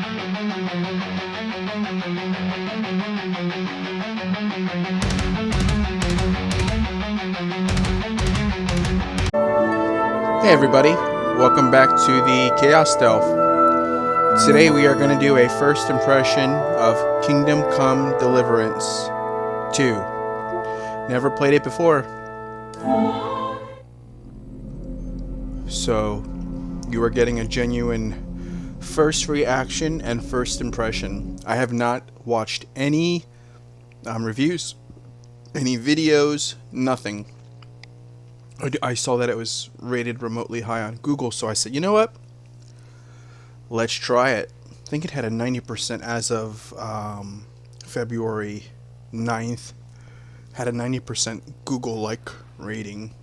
Hey everybody, welcome back to the Chaos Stealth. Today we are going to do a first impression of Kingdom Come Deliverance II. Never played it before. So you are getting a genuine first reaction and first impression. I have not watched any reviews, any videos, nothing. I saw that it was rated remotely high on Google, so I said, you know what? Let's try it. I think it had a 90% as of February 9th. Had a 90% Google-like rating.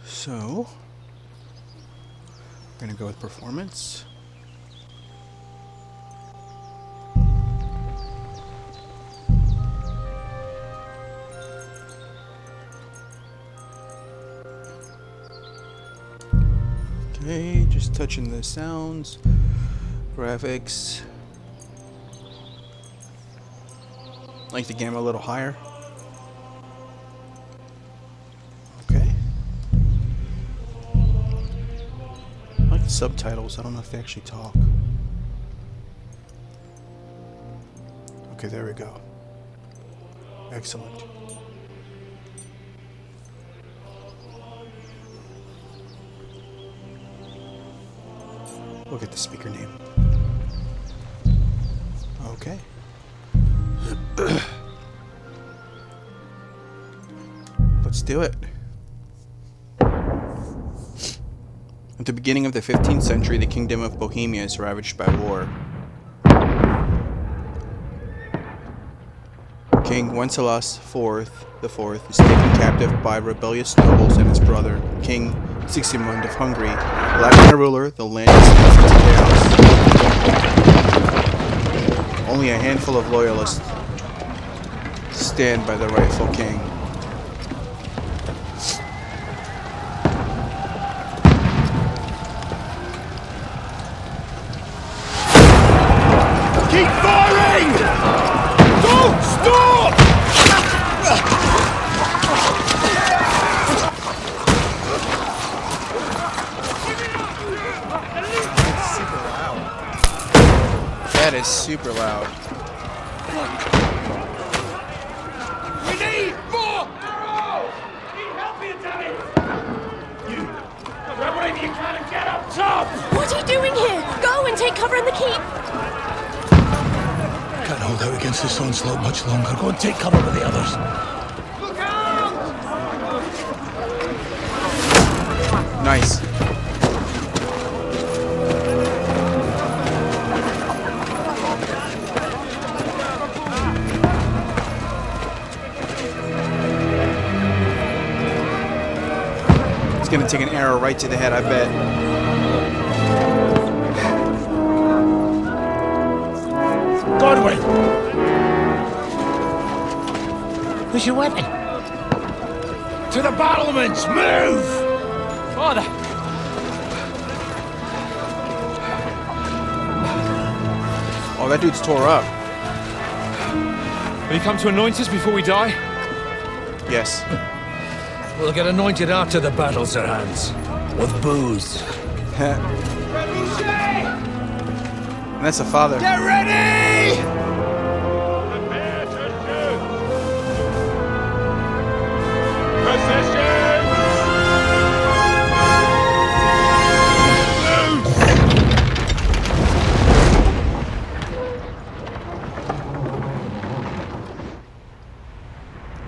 So, I'm going to go with performance. Okay, just touching the sounds, graphics. Like the gamma a little higher. Okay. I like the subtitles. I don't know if they actually talk. Okay, there we go. Excellent. We'll get the speaker name. Okay. Let's do it. At the beginning of the 15th century, the kingdom of Bohemia is ravaged by war. King Wenceslas IV is taken captive by rebellious nobles and his brother, King Sigismund of Hungary. Lacking a ruler, the land is left to chaos. Only a handful of loyalists stand by the rightful king. Keep firing! Don't stop! That is super loud. We need more arrows! Need help here, damn it! You, grab whatever you can and get up top! What are you doing here? Go and take cover in the keep! Can't hold out against this onslaught much longer. Go and take cover with the others. Look out! Nice. It's gonna take an arrow right to the head, I bet. Godwin! Where's your weapon? To the battlements! Move! Father! Oh, that dude's tore up. Will you come to anoint us before we die? Yes. We'll get anointed after the battles are hands. With booze. And that's a father. Get ready!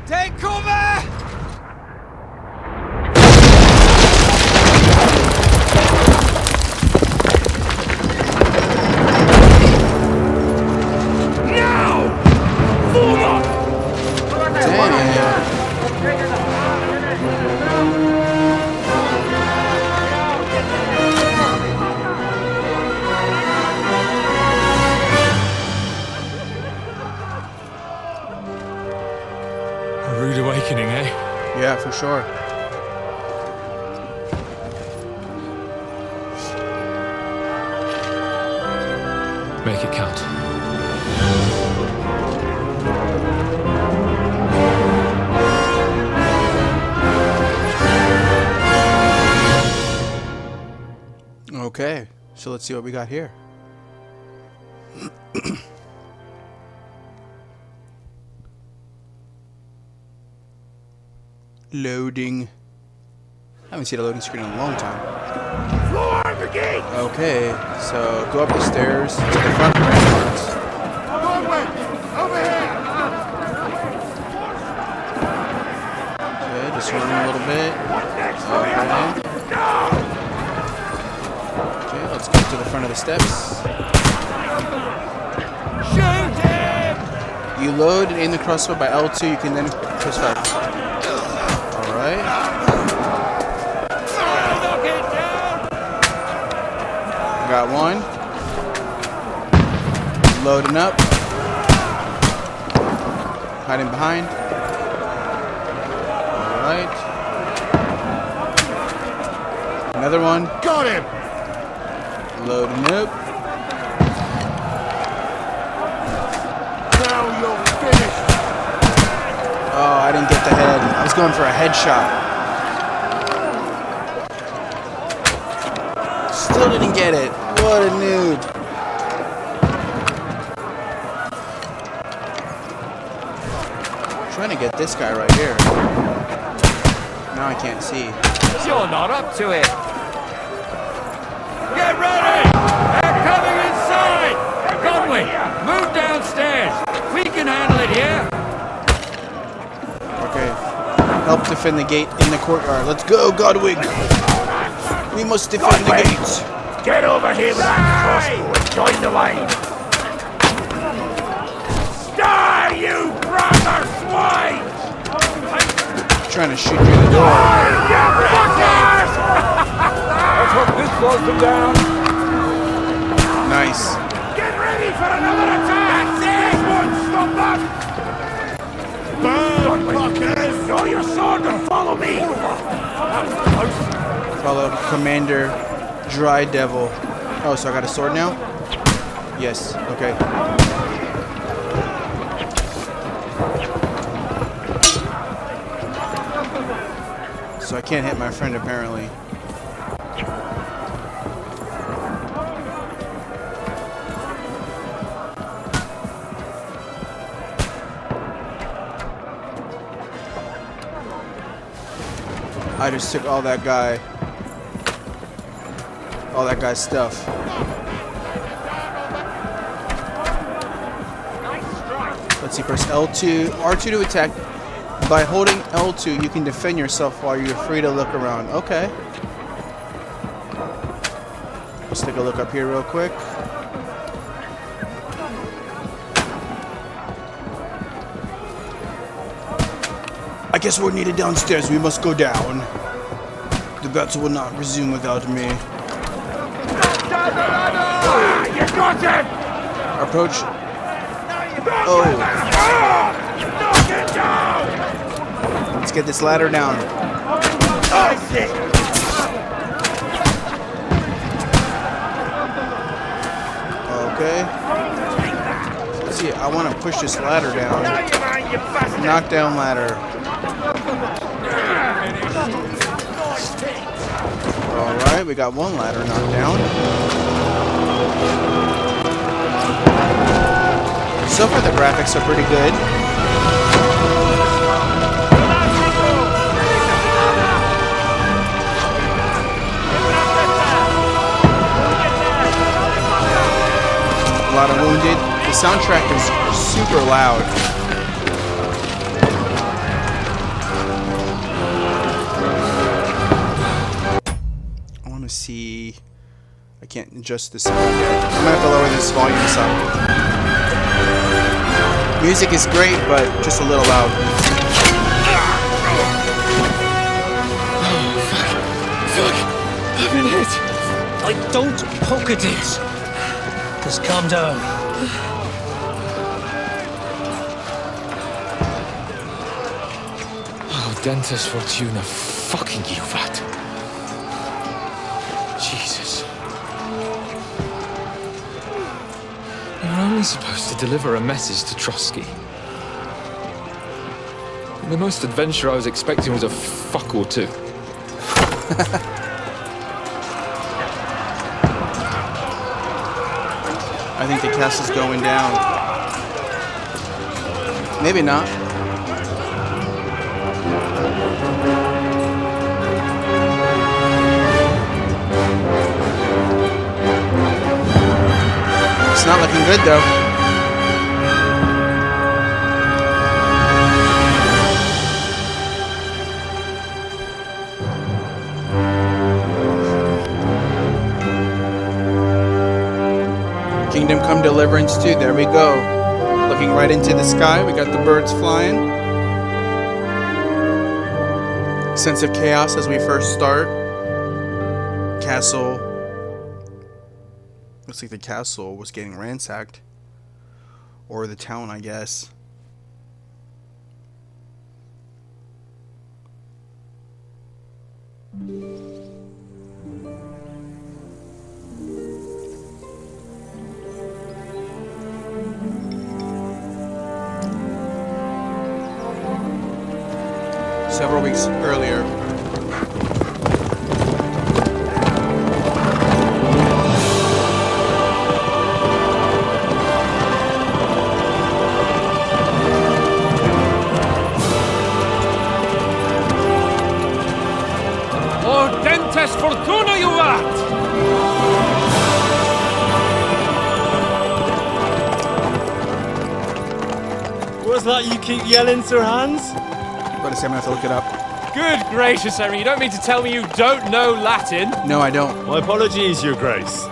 Take cover! awakening, eh? Yeah, for sure. Make it count. Okay, so let's see what we got here. Loading. I haven't seen a loading screen in a long time. Floor the gate! Okay, so go up the stairs to the front ramparts. Doorway! Over here! Okay, just running a little bit. Next Okay. No! Okay, let's go to the front of the steps. Shoot him! You load and aim the crossbow by L2. You can then press 5. Alright. Knock it down! Got one. Loading up. Hiding behind. Alright. Another one. Got him! Loading up. Now you're finished! Oh, I didn't get the head. I was going for a headshot. Still didn't get it. What a noob. Trying to get this guy right here. Now I can't see. You're not up to it. Get ready! They're coming inside! Conway, move downstairs. We can handle it here. Okay. Help defend the gate in the courtyard. Let's go, Godwig. We must defend the gates. Get over here with that crossbow and join the line! Die, you brother swine! Trying to shoot through the door. You fuckers! Let's hope this slows them down. Nice. Get ready for another attack! This won't stop them! Burn, fuckers! Draw your sword and follow me! That was close. Follow Commander Dry Devil. Oh, so I got a sword now? Yes. Okay. So I can't hit my friend apparently. I just took all that guy's stuff. Let's see, press L2, R2 to attack. By holding L2, you can defend yourself while you're free to look around. Okay. Let's take a look up here real quick. I guess we're needed downstairs. We must go down. The battle will not resume without me. You got him! Approach. Oh. Knock it down! Let's get this ladder down. I see! Okay. Let's see. I want to push this ladder down. You bastard! Knockdown ladder. Alright, we got one ladder knocked down. So far the graphics are pretty good. A lot of wounded. The soundtrack is super loud. I want to see. I can't adjust the sound yet. I'm gonna have to lower this volume some. Music is great, but just a little loud. Fuck! I've been hit! Don't poke at it! Just calm down. Oh, Dentes Fortuna, fucking you, rat. Jesus. only supposed to deliver a message to Trotsky. The most adventure I was expecting was a fuck or two. I think the castle's going down. Maybe not. It's not looking good though. Kingdom Come Deliverance II, there we go. Looking right into the sky, we got the birds flying. Sense of chaos as we first start. Castle. Looks like the castle was getting ransacked. Or the town, I guess. Several weeks earlier. Ordentes fortuna juvat! What's that you keep yelling, Sir Hans? But I'm gonna have to look it up. Good gracious, Henry, you don't mean to tell me you don't know Latin? No, I don't. My apologies, Your Grace.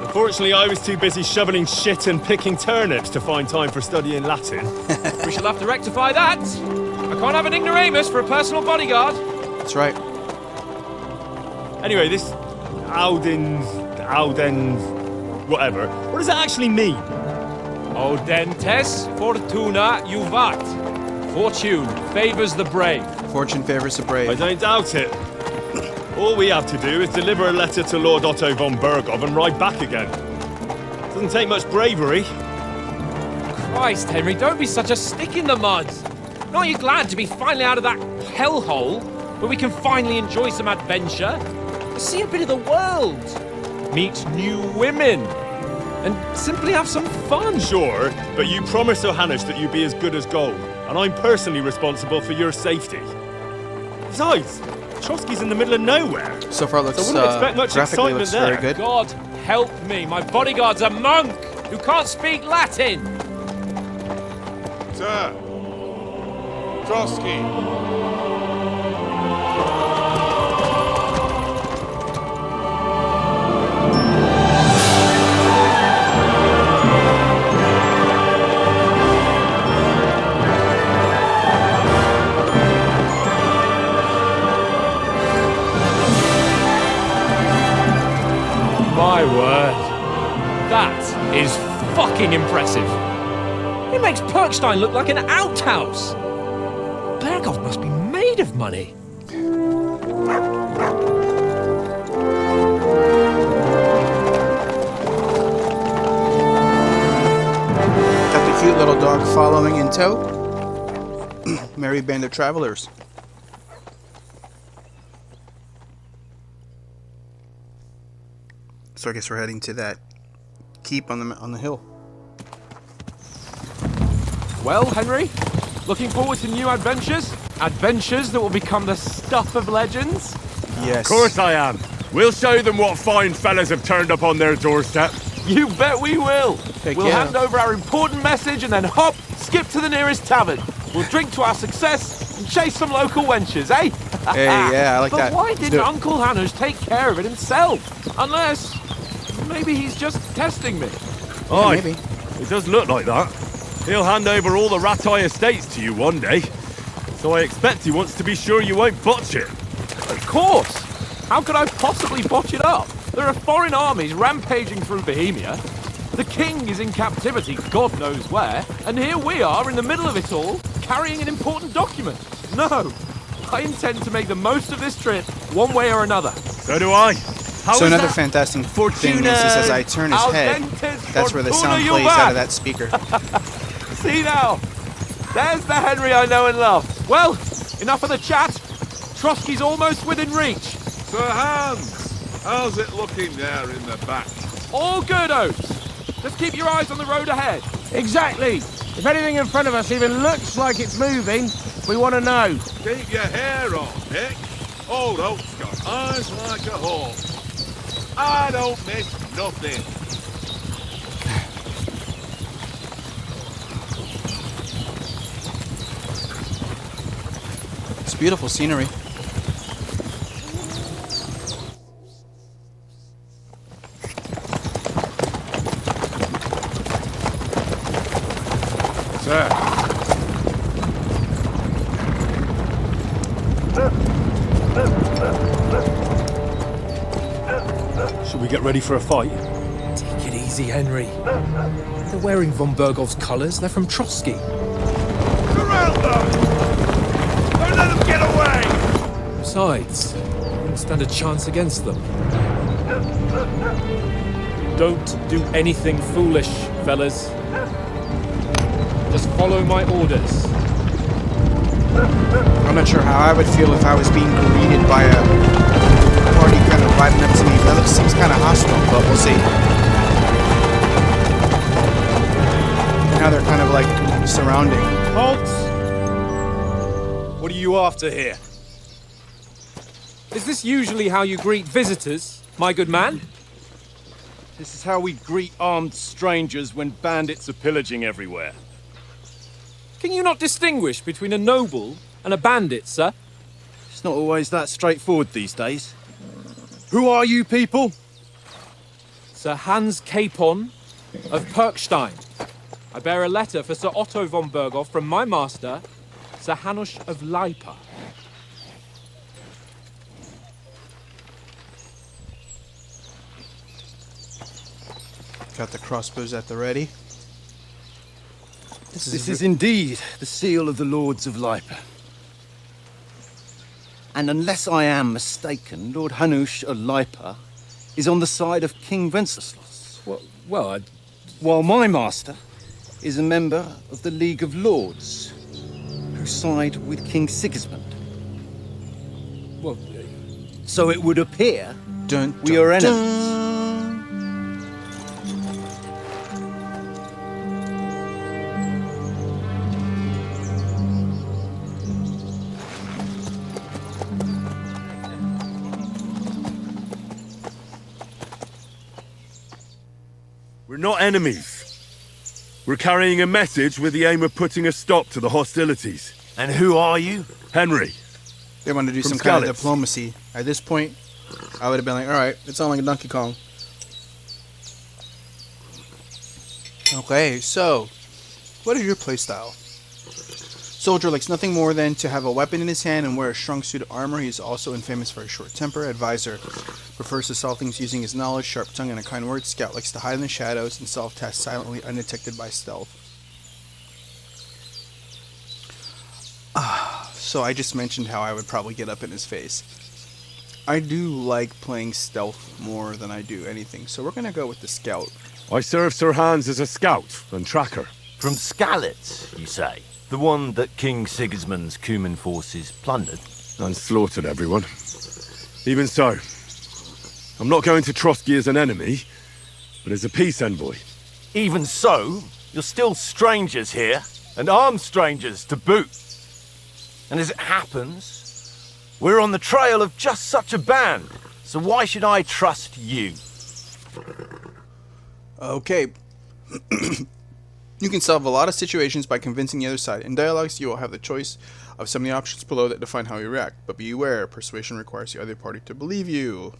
Unfortunately, I was too busy shoveling shit and picking turnips to find time for studying Latin. We shall have to rectify that. I can't have an ignoramus for a personal bodyguard. That's right. Anyway, this Audens, whatever. What does that actually mean? Audentes fortuna juvat. Fortune favors the brave. Fortune favors the I brave. don't doubt it. All we have to do is deliver a letter to Lord Otto von Bergov and ride back again. Doesn't take much bravery. Christ, Henry, don't be such a stick in the mud. Aren't you glad to be finally out of that hellhole where we can finally enjoy some adventure? See a bit of the world. Meet new women. And simply have some fun. Sure, but you promised Johannes that you'd be as good as gold, and I'm personally responsible for your safety. Besides, Trotsky's in the middle of nowhere. So far, it looks So I wouldn't expect much graphically excitement looks very there. good. God help me, my bodyguard's a monk who can't speak Latin. Sir! Trotsky! My word. That is fucking impressive. It makes Perkstein look like an outhouse. Bergov must be made of money. Got the cute little dog following in tow. Merry band of travelers. So I guess we're heading to that keep on the hill. Well, Henry, looking forward to new adventures? Adventures that will become the stuff of legends? Yes. Of course I am. We'll show them what fine fellas have turned up on their doorstep. You bet we will. Heck We'll yeah. hand over our important message and then hop, skip to the nearest tavern. We'll drink to our success and chase some local wenches, eh? Hey, yeah, I like but that. why Let's didn't do it. Uncle Hanners take care of it himself? Unless, maybe he's just testing me. Aye, Maybe. it does look like that. He'll hand over all the Ratai estates to you one day. So I expect he wants to be sure you won't botch it. Of course. How could I possibly botch it up? There are foreign armies rampaging through Bohemia. The king is in captivity, God knows where, and here we are in the middle of it all, carrying an important document. No, I intend to make the most of this trip, one way or another. So do I. How So is another that? fantastic thing is as I turn his head, that's where the sound plays out of that speaker. See now? There's the Henry I know and love. Well, enough of the chat. Trotsky's almost within reach. Sir Hans, how's it looking there in the back? All good, Oates. Just keep your eyes on the road ahead. Exactly. If anything in front of us even looks like it's moving, we want to know. Keep your hair on, Nick. Old Oak's got eyes like a hawk. I don't miss nothing. It's beautiful scenery. Sir. Should we get ready for a fight? Take it easy, Henry. They're wearing von Bergov's colours. They're from Trotsky. Surround them! Don't let them get away! Besides, we wouldn't stand a chance against them. Don't do anything foolish, fellas. Just follow my orders. I'm not sure how I would feel if I was being greeted by a party kind of riding up to me. That seems kind of hostile, but we'll see. And how they're kind of like surrounding. Halt! What are you after here? Is this usually how you greet visitors, my good man? This is how we greet armed strangers when bandits are pillaging everywhere. Can you not distinguish between a noble and a bandit, sir? It's not always that straightforward these days. Who are you people? Sir Hans Capon of Perkstein. I bear a letter for Sir Otto von Berghoff from my master, Sir Hanush of Lipa. Got the crossbows at the ready. This is indeed the seal of the Lords of Lipa. And unless I am mistaken, Lord Hanush of Lipa is on the side of King Wenceslas. While my master is a member of the League of Lords, who side with King Sigismund. Well, So it would appear Dun, we dun, are enemies. dun. We're not enemies. We're carrying a message with the aim of putting a stop to the hostilities. And who are you? Henry, They want to do From some kind of Skalitz. diplomacy. At this point, I would have been like, alright, it's all like a Donkey Kong. Okay, so, what is your playstyle? Soldier likes nothing more than to have a weapon in his hand and wear a shrunk suit of armor. He is also infamous for his short temper. Advisor prefers to solve things using his knowledge, sharp tongue, and a kind word. Scout likes to hide in the shadows and solve tasks silently, undetected by stealth. So I just mentioned how I would probably get up in his face. I do like playing stealth more than I do anything, so we're gonna go with the scout. I serve Sir Hans as a scout and tracker. From Skalitz, you say? The one that King Sigismund's Cuman forces plundered? And slaughtered everyone. Even so, I'm not going to Trotsky as an enemy, but as a peace envoy. Even so, you're still strangers here, and armed strangers to boot. And as it happens, we're on the trail of just such a band, so why should I trust you? Okay. You can solve a lot of situations by convincing the other side. In dialogues, you will have the choice of some of the options below that define how you react. But beware, persuasion requires the other party to believe you.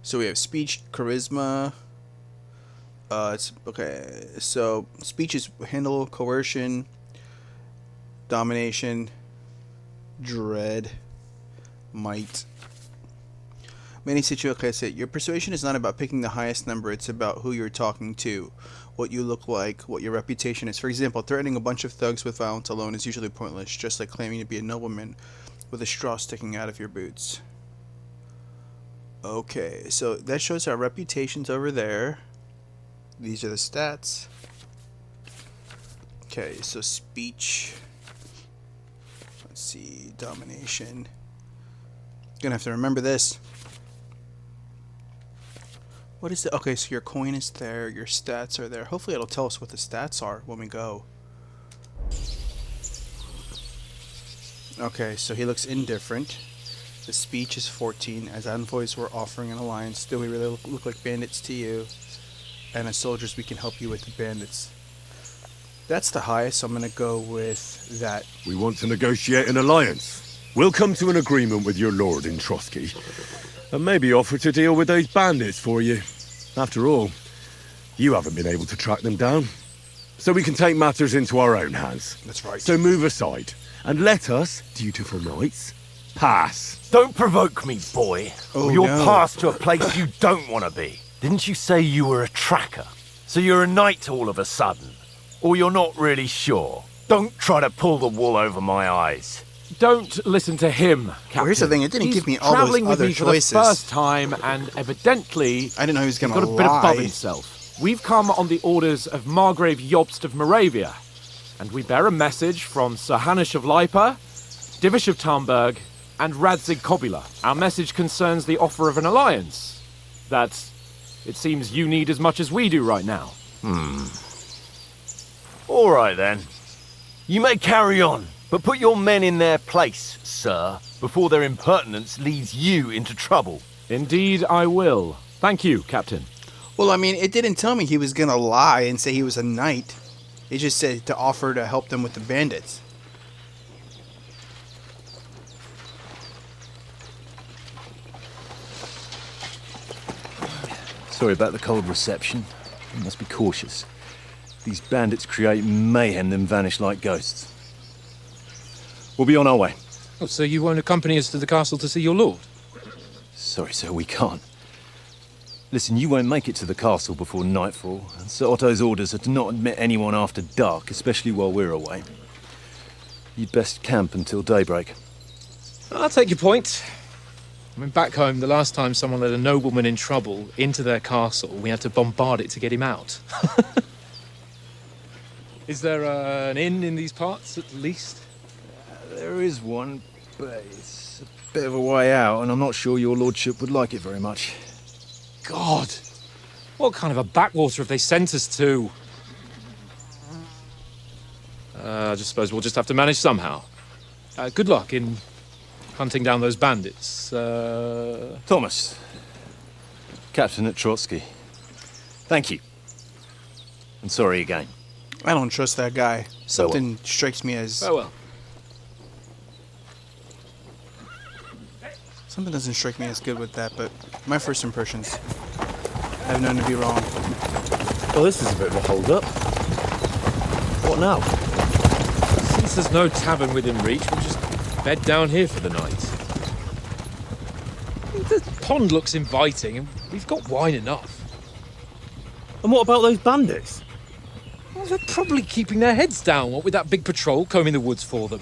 So we have speech, charisma. Okay. So speech is handle, coercion, domination, dread, might. Many situations say your persuasion is not about picking the highest number, it's about who you're talking to, what you look like, what your reputation is. For example, threatening a bunch of thugs with violence alone is usually pointless, just like claiming to be a nobleman with a straw sticking out of your boots. Okay, so that shows our reputations over there. These are the stats. Okay, so speech. Let's see, domination. Gonna have to remember this. What is it? Okay, so your coin is there, your stats are there. Hopefully it'll tell us what the stats are when we go. Okay, so he looks indifferent. The speech is 14. As envoys, we're offering an alliance. Do we really look like bandits to you? And as soldiers, we can help you with the bandits. That's the highest, so I'm going to go with that. We want to negotiate an alliance. We'll come to an agreement with your lord in Trotsky, and maybe offer to deal with those bandits for you. After all, you haven't been able to track them down. So we can take matters into our own hands. That's right. So move aside, and let us, dutiful knights, pass. Don't provoke me, boy. Oh, or you'll no. pass to a place you don't want to be. Didn't you say you were a tracker? So you're a knight all of a sudden? Or you're not really sure? Don't try to pull the wool over my eyes. Don't listen to him, Captain. Well, here's the thing, it didn't He's give me all those travelling with other me choices. for the first time, and evidently I didn't know he was going got to a lie. bit above himself. We've come on the orders of Margrave Jobst of Moravia, and we bear a message from Sir Hanush of Lipa, Divish of Tarnberg, and Radzig Kobula. Our message concerns the offer of an alliance that it seems you need as much as we do right now. All right, then. You may carry on, but put your men in their place, sir, before their impertinence leads you into trouble. Indeed, I will. Thank you, Captain. Well, I mean, it didn't tell me he was going to lie and say he was a knight. It just said to offer to help them with the bandits. Sorry about the cold reception. You must be cautious. These bandits create mayhem, then vanish like ghosts. We'll be on our way. Oh, so you won't accompany us to the castle to see your lord? Sorry, sir, we can't. Listen, you won't make it to the castle before nightfall, and Sir Otto's orders are to not admit anyone after dark, especially while we're away. You'd best camp until daybreak. I'll take your point. I mean, back home, the last time someone let a nobleman in trouble into their castle, we had to bombard it to get him out. Is there an inn in these parts, at least? There is one, but it's a bit of a way out, and I'm not sure your lordship would like it very much. God! What kind of a backwater have they sent us to? I just suppose we'll just have to manage somehow. Good luck in hunting down those bandits. Thomas, Captain at Trotsky. Thank you. And sorry again. I don't trust that guy. Something strikes me as... Farewell. Something doesn't strike me as good with that, but my first impressions have known to be wrong. Well, this is a bit of a hold-up. What now? Since there's no tavern within reach, we'll just bed down here for the night. The pond looks inviting, and we've got wine enough. And what about those bandits? Well, they're probably keeping their heads down, what with that big patrol combing the woods for them.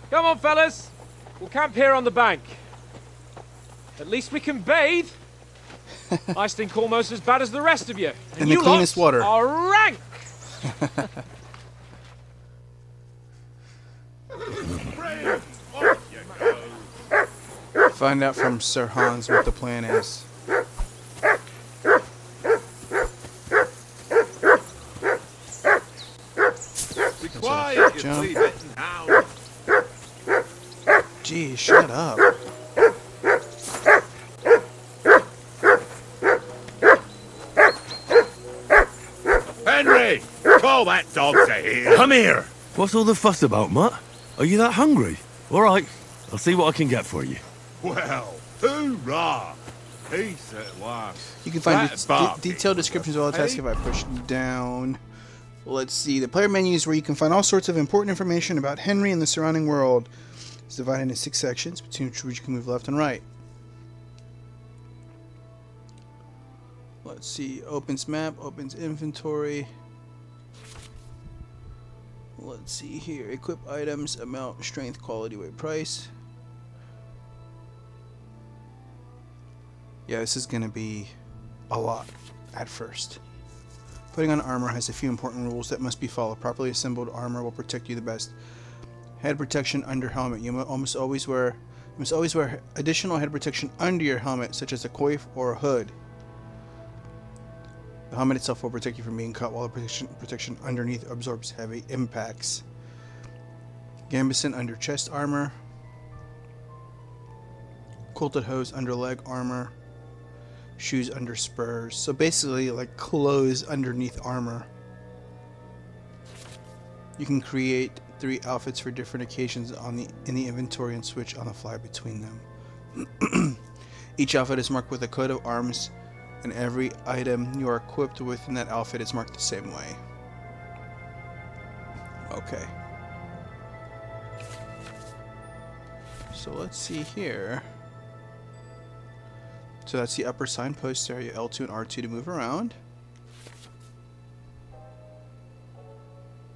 Come on, fellas. We'll camp here on the bank. At least we can bathe. I stink almost as bad as the rest of you. In the you cleanest lot water. are rank. Find out from Sir Hans what the plan is. Be quiet, you Jump. flea-bitten hound. Gee, shut up. Henry, call that dog to heel. Come here! What's all the fuss about, Mutt? Are you that hungry? All right, I'll see what I can get for you. Well, hoorah! Peace at last. You can find That bark detailed descriptions of all the tasks hey? if I push down. Let's see. The player menu is where you can find all sorts of important information about Henry and the surrounding world. It's divided into 6 sections, between which you can move left and right. Let's see. Opens map. Opens inventory. Let's see here. Equip items. Amount. Strength. Quality. Weight. Price. Yeah, this is going to be a lot at first. Putting on armor has a few important rules that must be followed. Properly assembled armor will protect you the best. Head protection under helmet. You must always wear additional head protection under your helmet, such as a coif or a hood. The helmet itself will protect you from being cut, while the protection underneath absorbs heavy impacts. Gambeson under chest armor. Quilted hose under leg armor. Shoes under spurs. So basically like clothes underneath armor. You can create 3 outfits for different occasions in the inventory and switch on the fly between them. Each outfit is marked with a coat of arms, and every item you are equipped with in that outfit is marked the same way. Okay. So let's see here. So that's the upper signpost area, L2 and R2 to move around.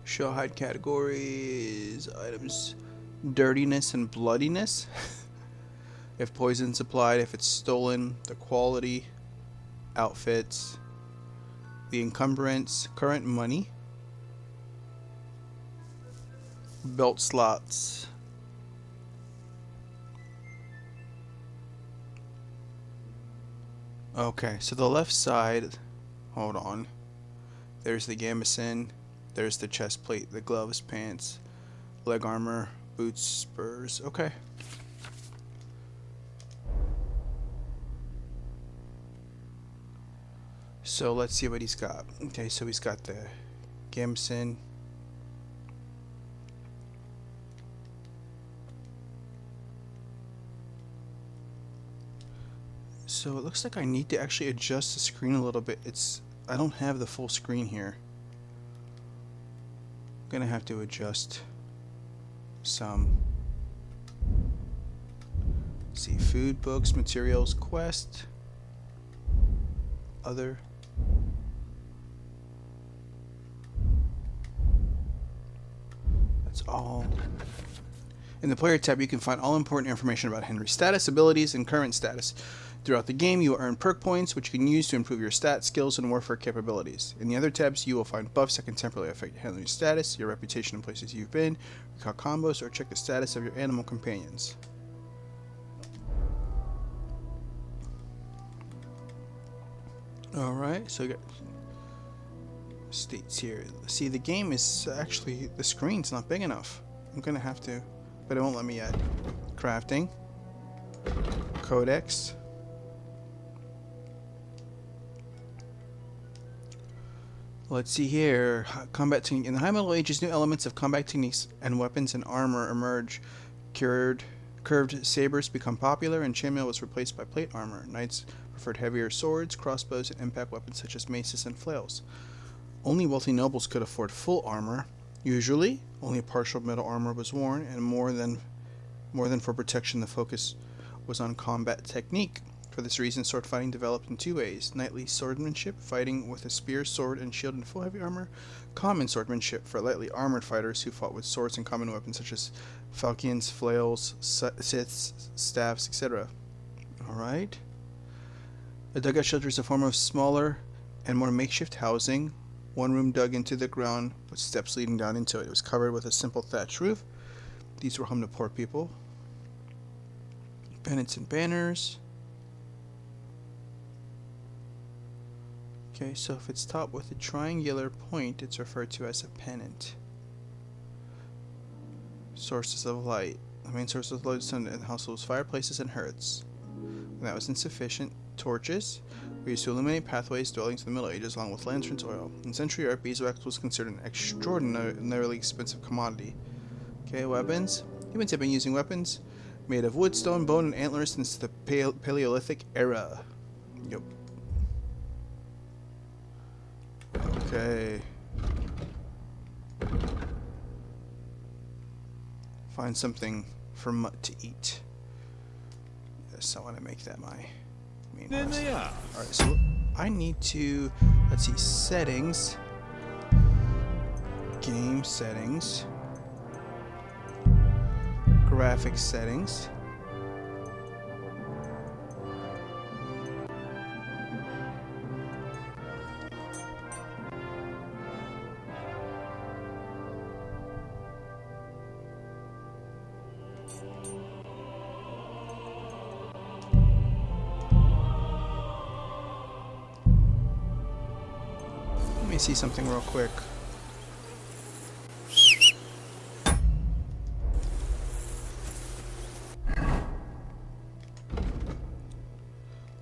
Show hide categories, items, dirtiness and bloodiness. If poison's applied, if it's stolen, the quality, outfits, the encumbrance, current money, belt slots. Okay, so the left side, hold on, there's the gambeson, there's the chest plate, the gloves, pants, leg armor, boots, spurs. Okay. So let's see what he's got. Okay, so he's got the gambeson. So it looks like I need to actually adjust the screen a little bit. I don't have the full screen here. I'm gonna have to adjust some. Let's see, food, books, materials, quest, other. That's all. In the player tab, you can find all important information about Henry's status, abilities, and current status. Throughout the game, you will earn perk points, which you can use to improve your stats, skills, and warfare capabilities. In the other tabs, you will find buffs that can temporarily affect Henry's status, your reputation in places you've been, recall combos, or check the status of your animal companions. Alright, so you got states here. See, the game is actually, the screen's not big enough. I'm gonna have to, but it won't let me yet. Crafting. Codex. Let's see here. Combat technique. In the High Middle Ages, new elements of combat techniques and weapons and armor emerge. Curved sabers become popular, and chainmail was replaced by plate armor. Knights preferred heavier swords, crossbows, and impact weapons such as maces and flails. Only wealthy nobles could afford full armor. Usually, only partial metal armor was worn, and more than for protection, the focus was on combat technique. For this reason, sword fighting developed in 2 ways: knightly swordsmanship, fighting with a spear, sword, and shield in full heavy armor; common swordsmanship, for lightly armored fighters who fought with swords and common weapons such as falchions, flails, scythes, staffs, etc. Alright. A dugout shelter is a form of smaller and more makeshift housing. One room dug into the ground with steps leading down into it. It was covered with a simple thatch roof. These were home to poor people. Pennants and banners. Okay, so if it's topped with a triangular point, it's referred to as a pennant. Sources of light. The main source of light in the household was fireplaces and hearths. When that was insufficient, torches were used to illuminate pathways dwellings in the Middle Ages, along with lanterns, oil. In Century Europe, beeswax was considered an extraordinarily expensive commodity. Okay, weapons. Humans have been using weapons made of wood, stone, bone, and antlers since the Paleolithic era. Yep. Okay. Find something for Mutt to eat. Yes, I want to make that my main quest. Alright, so I need to, let's see, settings, game settings, graphics settings. Let me see something real quick.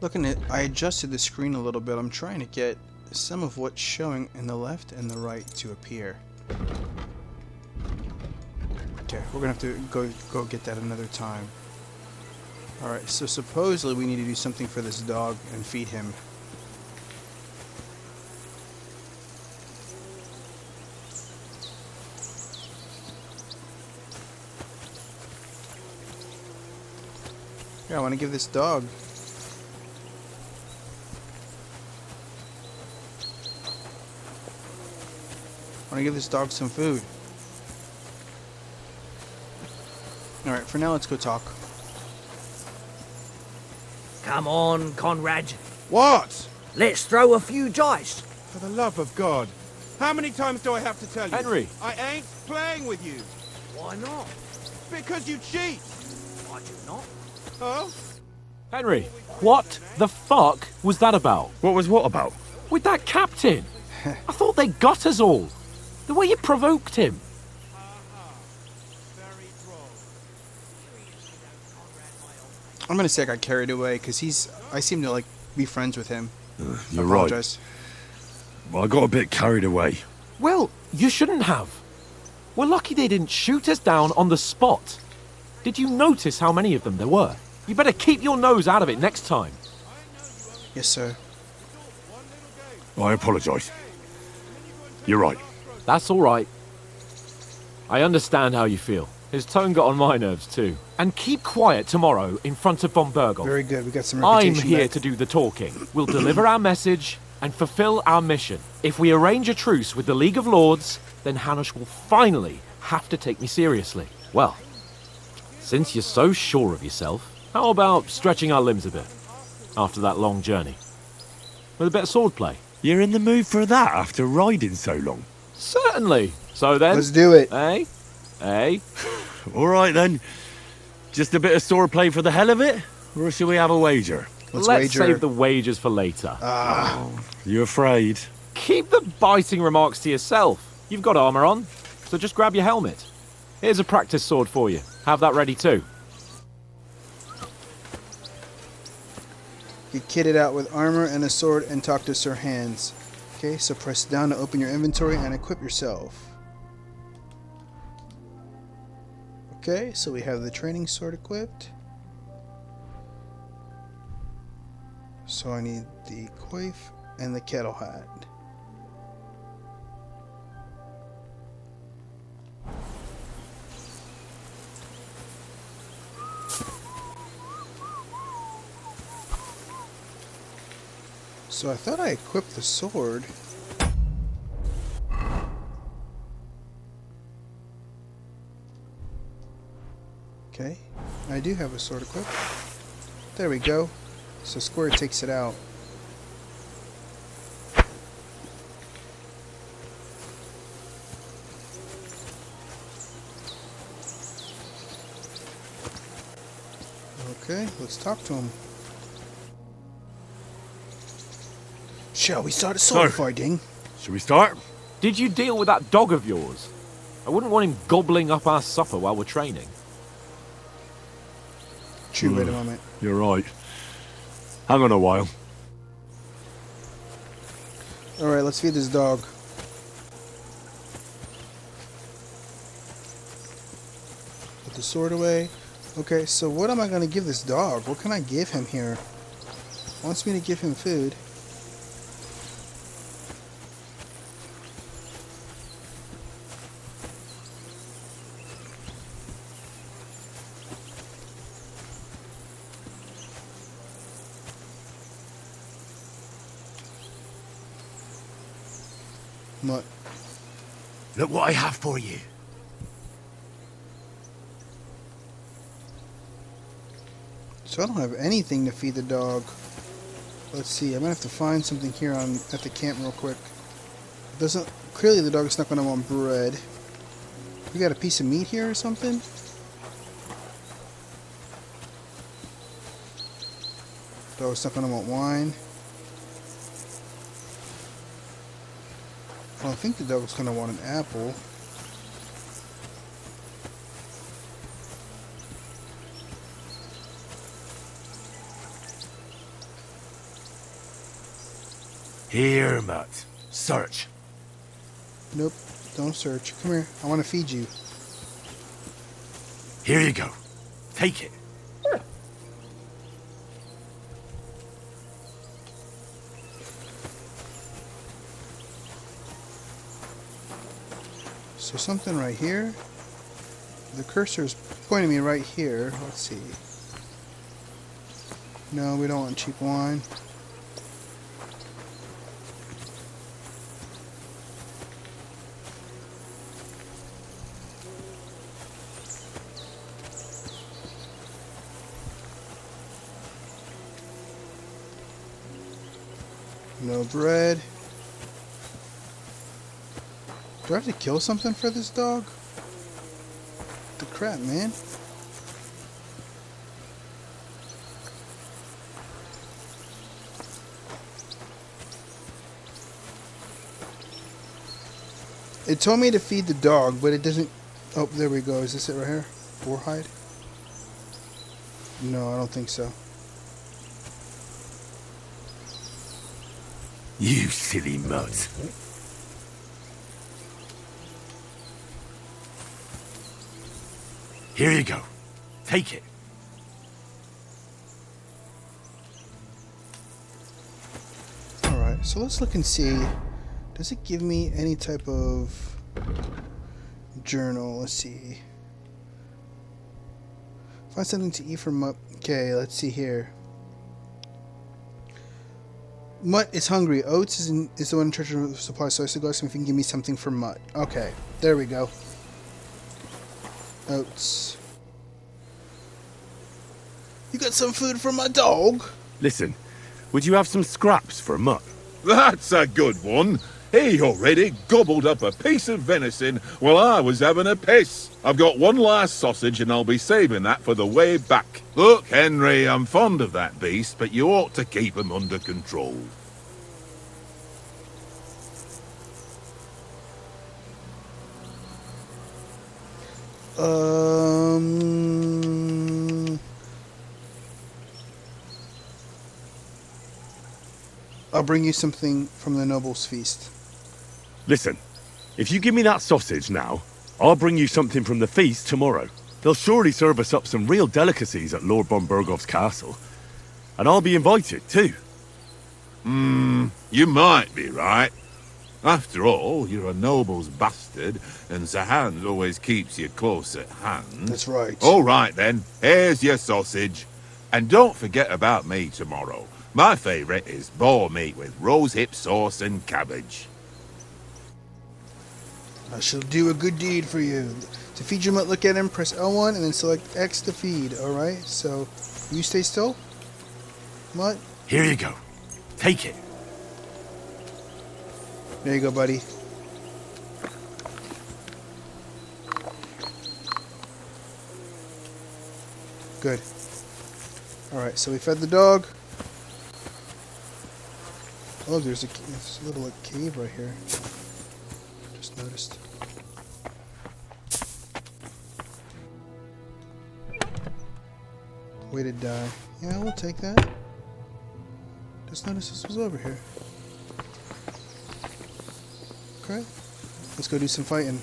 Looking at, I adjusted the screen a little bit. I'm trying to get some of what's showing in the left and the right to appear. Okay, we're gonna have to go get that another time. Alright, so supposedly we need to do something for this dog and feed him. Yeah, I want to give this dog. I want to give this dog some food. Alright, for now let's go talk. Come on, Conrad. What? Let's throw a few dice. For the love of God. How many times do I have to tell you? Henry! I ain't playing with you. Why not? Because you cheat. I do not. Huh? Henry, what the fuck was that about? What was what about? With that captain? I thought they got us all. The way you provoked him. I'm gonna say I got carried away because I seem to like be friends with him. You're I right. apologize. Well, I got a bit carried away. Well, you shouldn't have. We're lucky they didn't shoot us down on the spot. Did you notice how many of them there were? You better keep your nose out of it next time. Yes, sir. I apologise. You're right. That's all right. I understand how you feel. His tone got on my nerves too. And keep quiet tomorrow in front of von Berghoff. Very good. We got some I'm reputation here back. to do the talking. We'll deliver our message and fulfill our mission. If we arrange a truce with the League of Lords, then Hanush will finally have to take me seriously. Well, since you're so sure of yourself, how about stretching our limbs a bit after that long journey? With a bit of swordplay. You're in the mood for that after riding so long? Certainly. So then... Let's do it. Eh? Eh? All right then. Just a bit of swordplay for the hell of it? Or shall we have a wager? Let's wager. wager. Save the wagers for later. You afraid? Keep the biting remarks to yourself. You've got armor on, so just grab your helmet. Here's a practice sword for you. Have that ready too. Get kitted out with armor and a sword and talk to Sir Hands. Okay, so press down to open your inventory and equip yourself. Okay, so we have the training sword equipped. So I need the coif and the kettle hat. So I thought I equipped the sword. Okay, I do have a sword equipped. There we go. So Square takes it out. Okay, let's talk to him. Shall we start a sword fighting? Should we start? Did you deal with that dog of yours? I wouldn't want him gobbling up our supper while we're training. Chew, wait a moment. You're right. Hang on a while. Alright, let's feed this dog. Put the sword away. Okay, so what am I going to give this dog? What can I give him here? Wants me to give him food. What? Look what I have for you. So I don't have anything to feed the dog. Let's see. I'm gonna have to find something here at the camp real quick. Doesn't clearly the dog is not gonna want bread. We got a piece of meat here or something? Dog's not gonna want wine. I don't think the dog's gonna want an apple. Here, Mutt. Search. Nope, don't search. Come here, I want to feed you. Here you go. Take it. So something right here. The cursor's pointing me right here. Let's see. No, we don't want cheap wine. No bread. Do I have to kill something for this dog? The crap, man. It told me to feed the dog, but it doesn't... Oh, there we go. Is this it right here? Warhide? No, I don't think so. You silly mutt. Here you go. Take it. Alright, so let's look and see. Does it give me any type of journal? Let's see. Find something to eat from Mutt. Okay, let's see here. Mutt is hungry. Oats is the one in charge of supply, so I should go ask him if he can give me something for Mutt. Okay, there we go. Oats. You got some food for my dog? Listen, would you have some scraps for Mutt? That's a good one. He already gobbled up a piece of venison while I was having a piss. I've got one last sausage and I'll be saving that for the way back. Look, Henry, I'm fond of that beast, but you ought to keep him under control. I'll bring you something from the noble's feast. Listen, if you give me that sausage now, I'll bring you something from the feast tomorrow. They'll surely serve us up some real delicacies at Lord von Bergov's castle. And I'll be invited, too. You might be right. After all, you're a noble's bastard, and Sir Hans always keeps you close at hand. That's right. All right, then. Here's your sausage. And don't forget about me tomorrow. My favourite is boar meat with rosehip sauce and cabbage. I shall do a good deed for you. To feed your Mutt, look at him, press L1, and then select X to feed. Alright, so you stay still. Mutt? Here you go. Take it. There you go, buddy. Good. Alright, so we fed the dog. Oh, there's a little like, cave right here. Just noticed. Way to die. Yeah, we'll take that. Just noticed this was over here. Okay. Let's go do some fighting.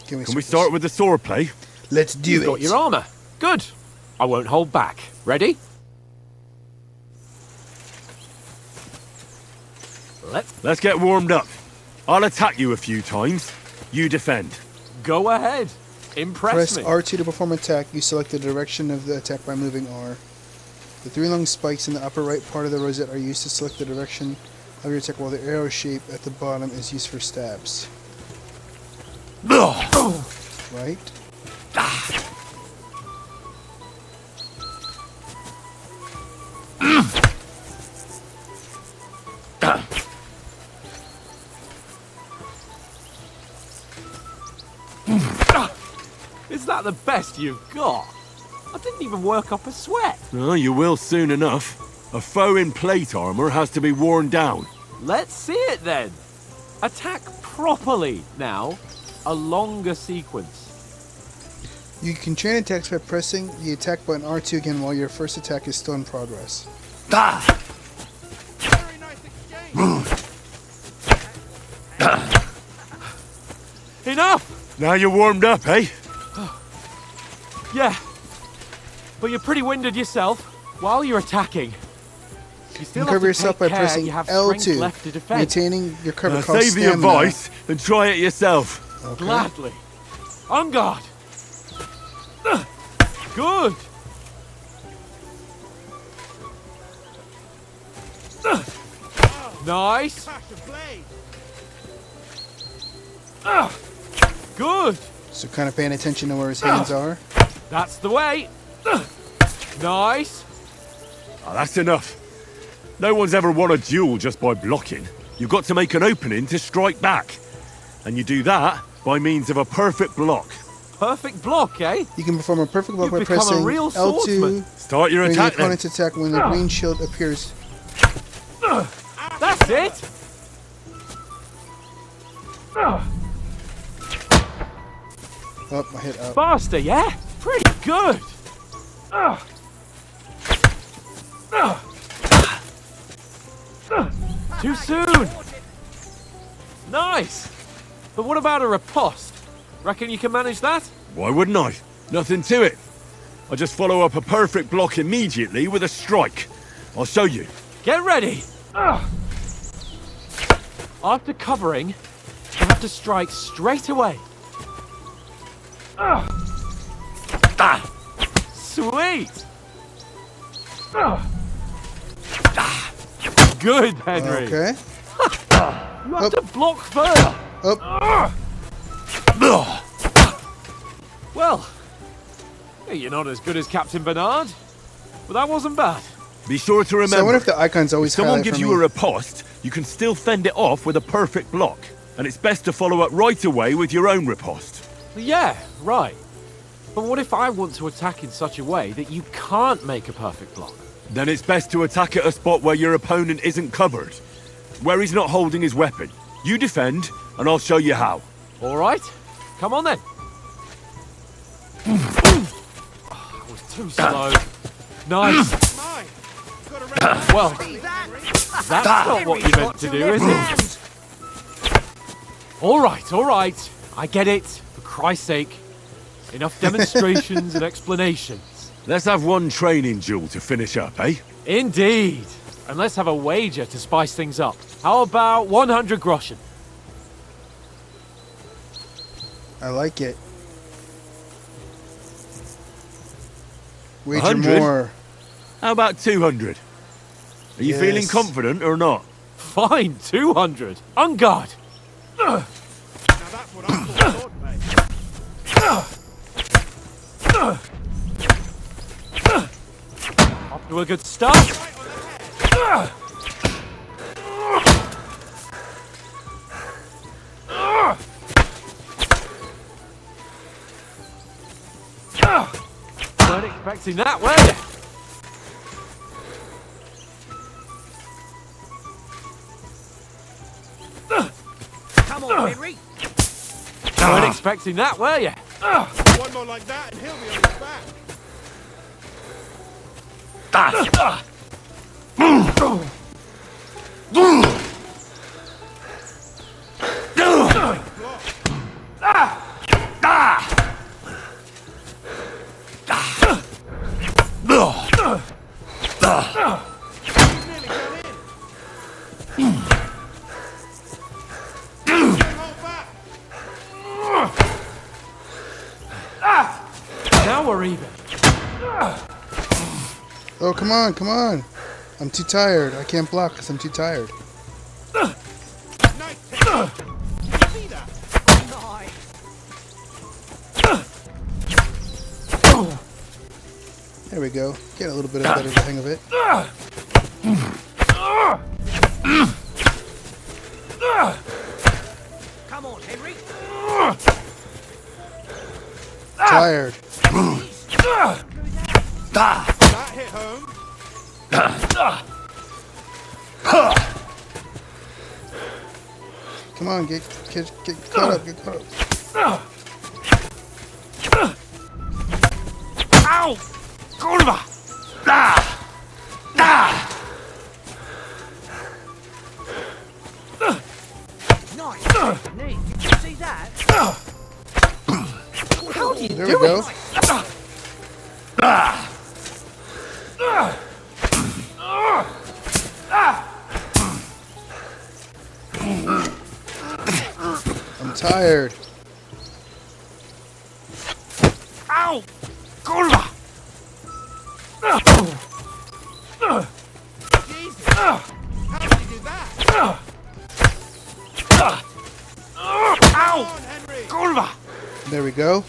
Can we start with the swordplay? Let's do You've it. got your armor. Good. I won't hold back. Ready? Let's get warmed up. I'll attack you a few times. You defend. Go ahead. Impress Press me. R2 to perform attack. You select the direction of the attack by moving R. The 3 long spikes in the upper right part of the rosette are used to select the direction of your attack, while the arrow shape at the bottom is used for stabs. Right? Is that the best you've got? I didn't even work up a sweat. Oh, you will soon enough. A foe in plate armor has to be worn down. Let's see it then. Attack properly now. A longer sequence. You can chain attacks by pressing the attack button R2 again while your first attack is still in progress. Enough! Now you're warmed up, eh? Yeah. But you're pretty winded yourself while you're attacking. You still have cover to yourself take by care pressing you have strength L2, left to defend. maintaining your cover cost Save the stamina. advice and try it yourself. Okay. Gladly. On guard. Good. Nice. Good. So kind of paying attention to where his hands are. That's the way. Nice. Oh, that's enough. No one's ever won a duel just by blocking. You've got to make an opening to strike back. And you do that by means of a perfect block. Perfect block, eh? You can perform a perfect block You've by become a pressing real L2 swordsman. Start your during the attack then. opponent's attack when the green shield appears. That's it. Oh, I hit up. Faster, yeah? Pretty good. Too soon. Nice. But what about a riposte? Reckon you can manage that? Why wouldn't I? Nothing to it. I just follow up a perfect block immediately with a strike. I'll show you. Get ready. After covering, you have to strike straight away. Sweet. Good, Henry. Okay. You have to block further. Up. Well, you're not as good as Captain Bernard, but that wasn't bad. Be sure to remember. So I wonder if the icons always if someone highlight gives for you a me. riposte, you can still fend it off with a perfect block. And it's best to follow up right away with your own riposte. Yeah, right. But what if I want to attack in such a way that you can't make a perfect block? Then it's best to attack at a spot where your opponent isn't covered. Where he's not holding his weapon. You defend, and I'll show you how. All right. Come on then. That was too slow. Nice. Well, that's not what you meant to do, is it? All right. I get it. For Christ's sake. Enough demonstrations and explanations. Let's have one training duel to finish up, eh? Indeed. And let's have a wager to spice things up. How about 100 groschen? I like it. Wager 100? more. How about 200? Are you feeling Yes. confident or not? Fine, 200. On guard. Off to a good start. Weren't expecting that, were you? Come on, Henry. Weren't expecting that, were you? One more like that and he'll be on his back. Now we're even. Oh, come on, come on. I'm too tired. I can't block because I'm too tired. There we go. Get a little bit better hang of it. Come on, Henry. Tired. That hit home. Come on, get caught up, get caught up. Ow! Kurwa! Ah! Ah! Nice. Neat. Did you see that? How do you There do we go. I'm tired. Ow! Kurwa! Jesus. How did you do that? Ow! Kurwa! There we go.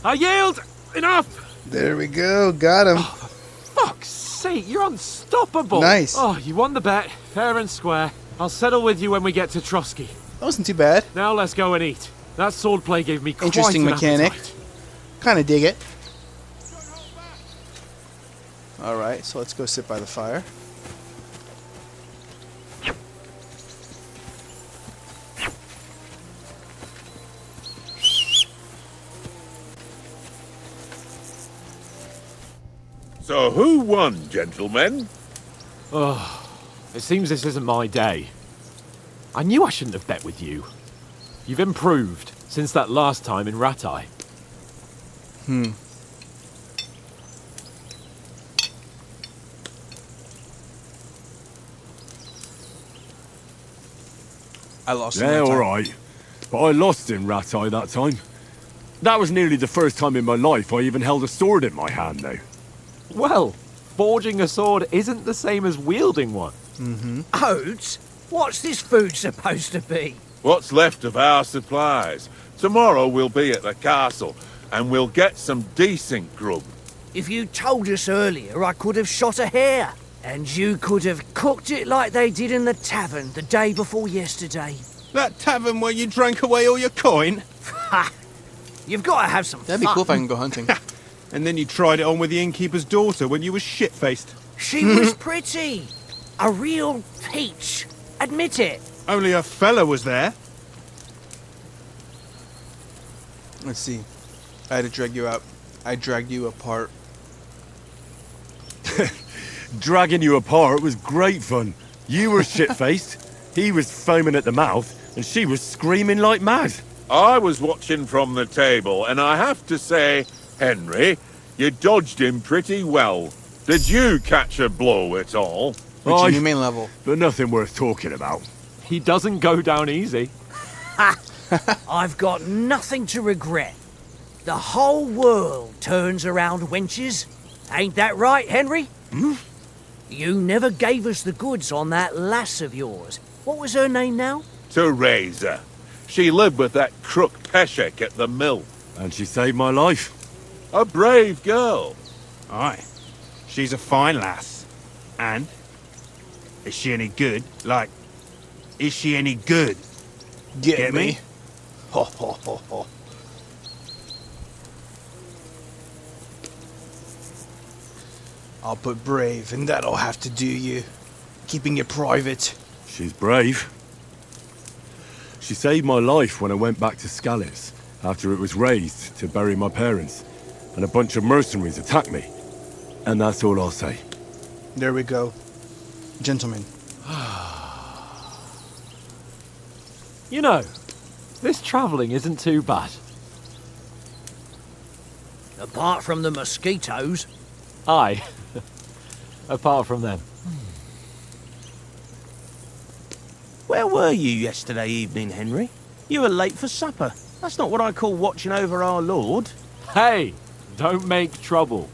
I yield! Enough! There we go. Got him. Fuck's sake, you're unstoppable! Nice. Oh, you won the bet, fair and square. I'll settle with you when we get to Trotsky. That wasn't too bad. Now let's go and eat. That swordplay gave me quite Interesting an mechanic. appetite. Kind of dig it. Alright, so let's go sit by the fire. So who won, gentlemen? Oh, it seems this isn't my day. I knew I shouldn't have bet with you. You've improved since that last time in Ratai. I lost. Yeah, all right. But I lost in Ratai that time. That was nearly the first time in my life I even held a sword in my hand, though. Well, forging a sword isn't the same as wielding one. Oats? What's this food supposed to be? What's left of our supplies? Tomorrow we'll be at the castle, and we'll get some decent grub. If you told us earlier, I could have shot a hare. And you could have cooked it like they did in the tavern the day before yesterday. That tavern where you drank away all your coin? Ha! You've got to have some That'd be fun. cool if I can go hunting. And then you tried it on with the innkeeper's daughter when you were shit-faced. She was pretty. A real peach. Admit it. Only a fella was there. Let's see. I had to drag you out. I dragged you apart. Dragging you apart was great fun. You were shit-faced, he was foaming at the mouth, and she was screaming like mad. I was watching from the table, and I have to say, Henry, you dodged him pretty well. Did you catch a blow at all? Reaching your main level. But nothing worth talking about. He doesn't go down easy. I've got nothing to regret. The whole world turns around wenches. Ain't that right, Henry? You never gave us the goods on that lass of yours. What was her name now? Teresa. She lived with that crook Peshek at the mill. And she saved my life. A brave girl. Aye. She's a fine lass. And? Is she any good? Like, is she any good? Get me? Ho, ho, ho, ho. I'll put brave, and that'll have to do you. Keeping it private. She's brave. She saved my life when I went back to Scallis after it was razed to bury my parents, and a bunch of mercenaries attacked me. And that's all I'll say. There we go. Gentlemen. You know, this travelling isn't too bad. Apart from the mosquitoes. Aye. Apart from them. Where were you yesterday evening, Henry? You were late for supper. That's not what I call watching over our Lord. Hey, don't make trouble.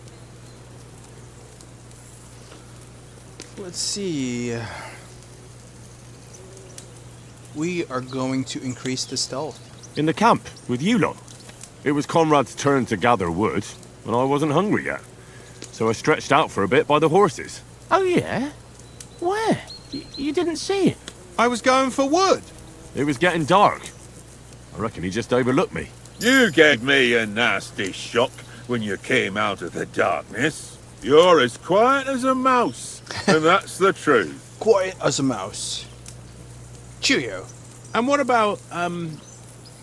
Let's see. We are going to increase the stealth. In the camp, with you lot. It was Conrad's turn to gather wood, and I wasn't hungry yet. So I stretched out for a bit by the horses. Oh, yeah? Where? You didn't see it? I was going for wood. It was getting dark. I reckon he just overlooked me. You gave me a nasty shock when you came out of the darkness. You're as quiet as a mouse, and that's the truth. Quiet as a mouse. Cheerio. And what about,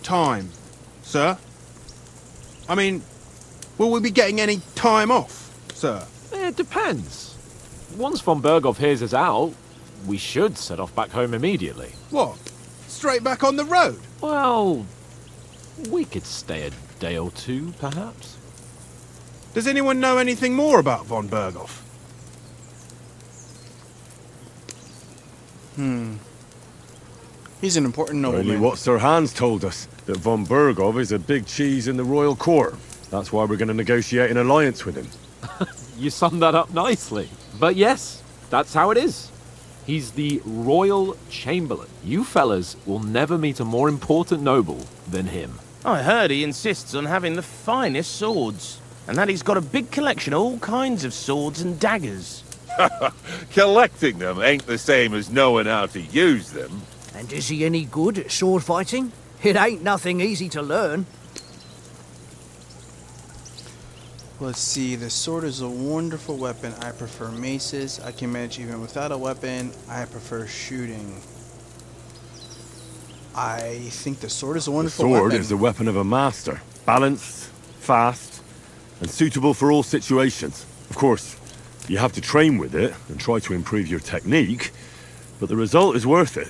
time, sir? I mean, will we be getting any time off, sir? It depends. Once von Berghoff hears us out, we should set off back home immediately. What? Straight back on the road? Well, we could stay a day or two, perhaps. Does anyone know anything more about von Berghoff? He's an important Only nobleman. what Sir Hans told us, that von Berghoff is a big cheese in the royal court. That's why we're going to negotiate an alliance with him. You summed that up nicely. But yes, that's how it is. He's the royal chamberlain. You fellas will never meet a more important noble than him. I heard he insists on having the finest swords, and that he's got a big collection of all kinds of swords and daggers. Collecting them ain't the same as knowing how to use them. And is he any good at sword fighting? It ain't nothing easy to learn. Let's see, the sword is a wonderful weapon. I prefer maces. I can manage even without a weapon. I prefer shooting. I think the sword is a The wonderful sword weapon. is the weapon of a master. Balanced, fast, and suitable for all situations. Of course, you have to train with it and try to improve your technique, but the result is worth it.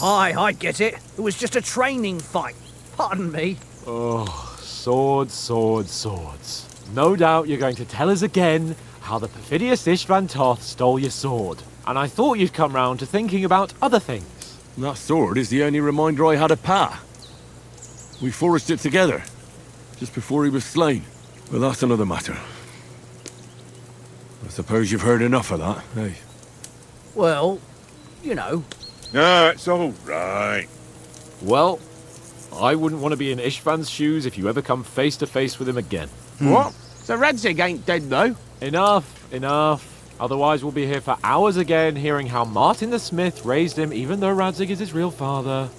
Aye, I get it. It was just a training fight. Pardon me. Oh, swords, swords, swords. No doubt you're going to tell us again how the perfidious Istvan Toth stole your sword. And I thought you'd come round to thinking about other things. That sword is the only reminder I had of Pa. We forged it together, just before he was slain. But that's another matter. I suppose you've heard enough of that, eh? Well, you know. No, it's all right. Well, I wouldn't want to be in Istvan's shoes if you ever come face to face with him again. What? So Radzig ain't dead, though? Enough, enough. Otherwise we'll be here for hours again hearing how Martin the Smith raised him even though Radzig is his real father.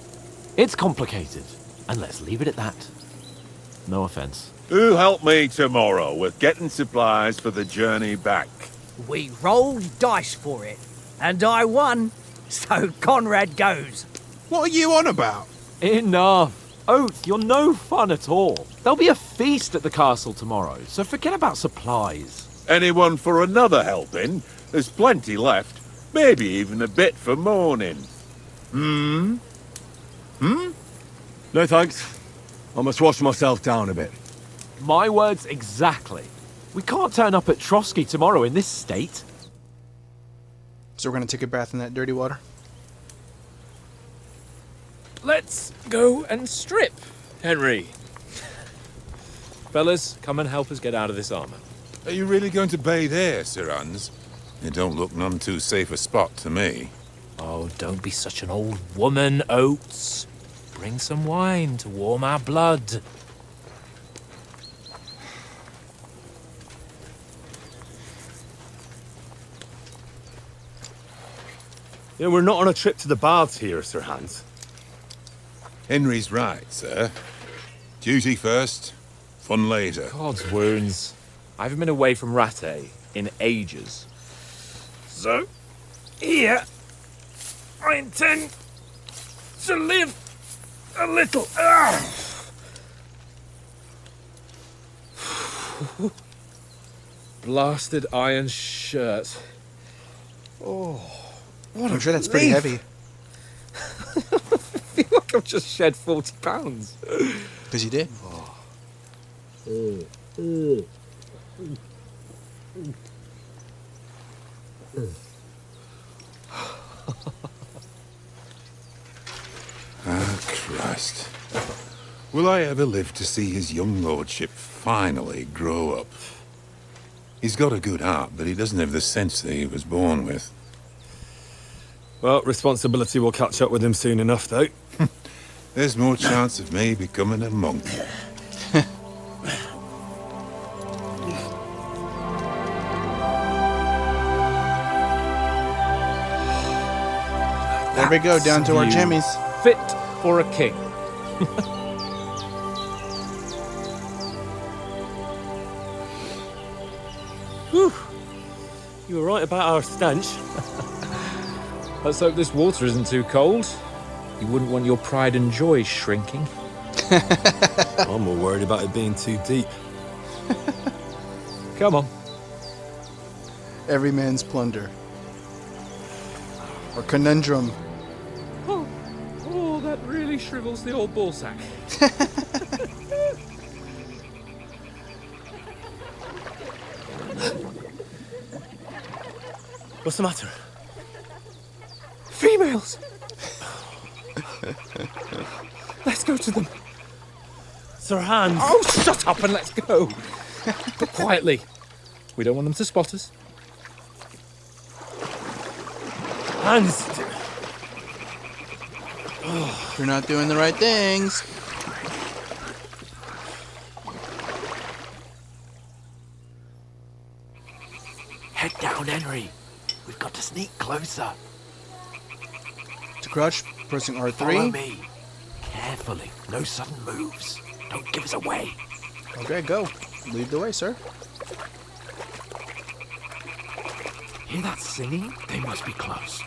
It's complicated, and let's leave it at that. No offense. Who help me tomorrow with getting supplies for the journey back? We rolled dice for it, and I won. So Conrad goes. What are you on about? Enough. Oath, you're no fun at all. There'll be a feast at the castle tomorrow, so forget about supplies. Anyone for another helping? There's plenty left. Maybe even a bit for morning. No thanks. I must wash myself down a bit. My words exactly. We can't turn up at Trotsky tomorrow in this state. So we're going to take a bath in that dirty water? Let's go and strip, Henry. Fellas, come and help us get out of this armor. Are you really going to bathe here, Sir Hans? It don't look none too safe a spot to me. Oh, don't be such an old woman, Oates. Bring some wine to warm our blood. Yeah, we're not on a trip to the baths here, Sir Hans. Henry's right, sir. Duty first, fun later. God's wounds. I haven't been away from Rattay in ages. So, here, I intend to live a little. Blasted iron shirt. Oh, what I'm sure that's pretty heavy. I feel like I've just shed 40 pounds. Because you did. Christ. Will I ever live to see his young lordship finally grow up? He's got a good heart, but he doesn't have the sense that he was born with. Well, responsibility will catch up with him soon enough, though. There's more chance of me becoming a monk. There we go, down to our jimmies. Fit for a king. Whew. You were right about our stench. Let's hope this water isn't too cold. You wouldn't want your pride and joy shrinking. I'm more worried about it being too deep. Come on. Every man's plunder. Or conundrum. Oh, that really shrivels the old ballsack. What's the matter? Females! Let's go to them. Sir Hans! Oh, shut up and let's go. But quietly. We don't want them to spot us. Hans! You're not doing the right things. Head down, Henry. We've got to sneak closer. To crouch, pressing Follow R3. me. Carefully. No sudden moves. Don't give us away. Okay, go. Lead the way, sir. Hear that singing? They must be close.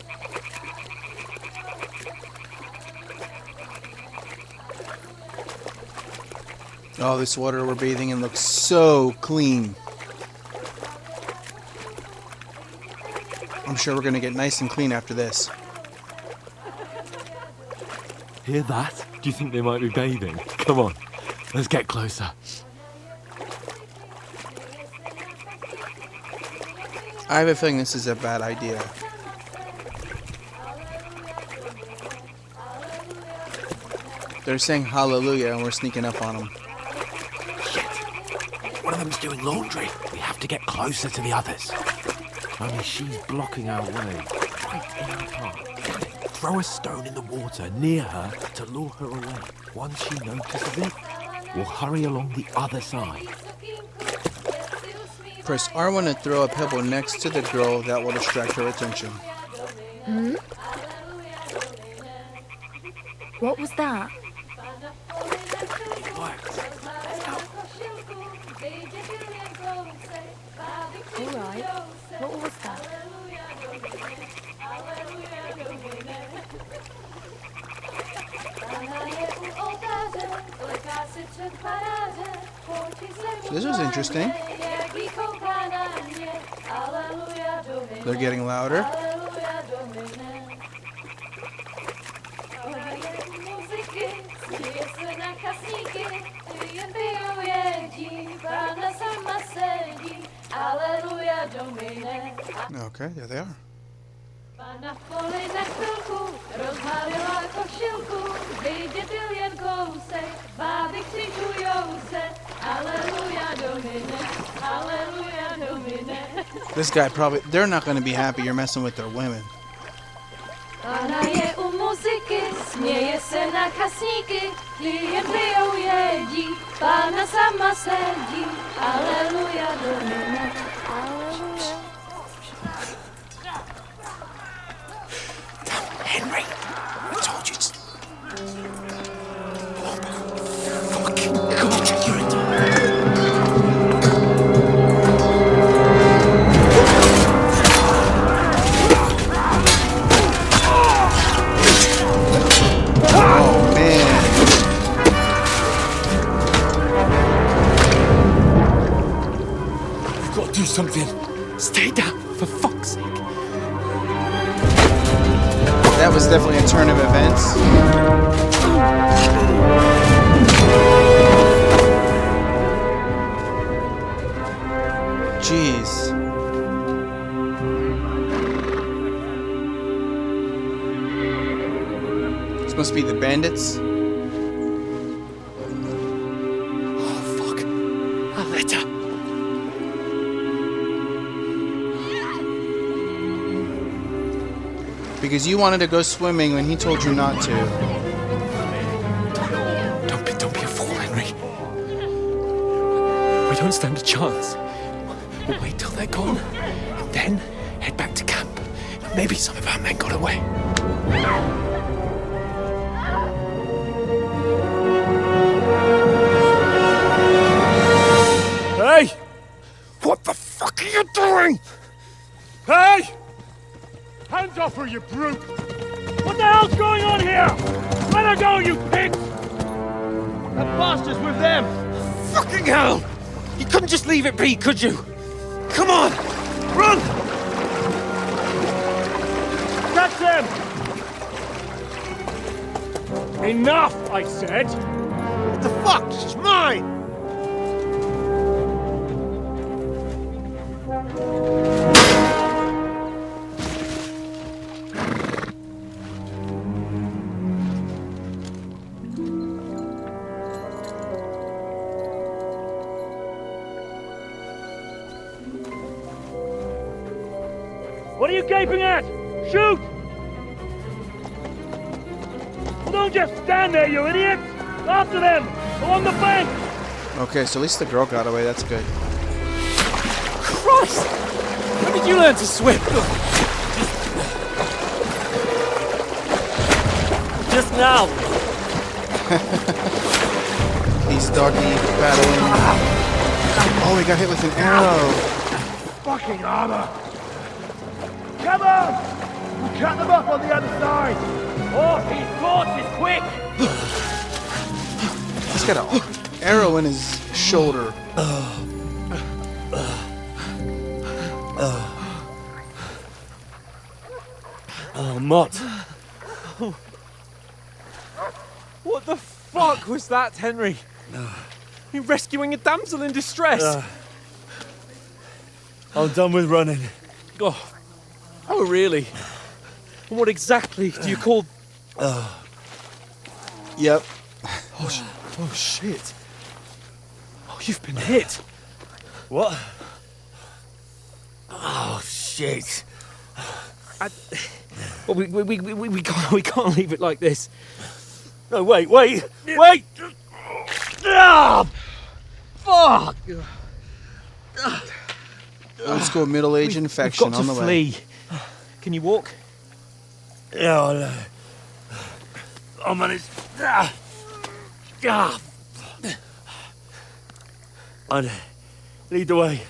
Oh, this water we're bathing in looks so clean. I'm sure we're gonna get nice and clean after this. Hear that? Do you think they might be bathing? Come on. Let's get closer. I have a feeling this is a bad idea. They're saying hallelujah and we're sneaking up on them. Shit. One of them's doing laundry. We have to get closer to the others. Only she's blocking our way. Right in our path. Damn it. Throw a stone in the water near her to lure her away. Once she notices it, we'll hurry along the other side. Press R1 to throw a pebble next to the girl that will distract her attention. Hmm? What was that? It worked. Let's go. Alright. What was that? This was interesting. They're getting louder. Okay, there they are. This guy probably, they're not going to be happy you're messing with their women. Pana je u muzyky, směje se na kasníky, klient pijou jedí, Pána sama sedí, aleluja domine, aleluja. Henry, I told you to... Fucking God, you're in Oh, man. We've got to do something. Stay down, for fuck's sake. That was definitely a turn of events. Jeez. This must be the bandits. better. Because you wanted to go swimming when he told you not to. Don't be a fool, Henry. We don't stand a chance. We'll wait till they're gone, and then head back to camp. Maybe some of our men got away. Hey! What the fuck are you doing? Hey! Hands off her, you brute! What the hell's going on here? Let her go, you pigs! That bastard's with them! Fucking hell! You couldn't just leave it be, could you? Come on! Run! Catch them! Enough, I said! What the fuck? She's mine! What are you gaping at? Shoot! Well, don't just stand there, you idiots! After them! Along the bank! Okay, so at least the girl got away. That's good. Christ! When did you learn to swim? Just now! He's doggy battling. Oh, he got hit with an arrow. Fucking armor! Come on! We'll cut them up on the other side! Oh, his horse is quick! He's got an arrow in his shoulder. Oh, Mott. What the fuck was that, Henry? You rescuing a damsel in distress? I'm done with running. Oh, really? And what exactly do you call... Yep. Oh, shit. Oh, you've been hit. What? Oh, shit. Well, we can't leave it like this. No, wait! Ah! Fuck! Old school middle-age infection on the way. We've got to flee. Can you walk? Yeah, I'll manage. I'd lead the way.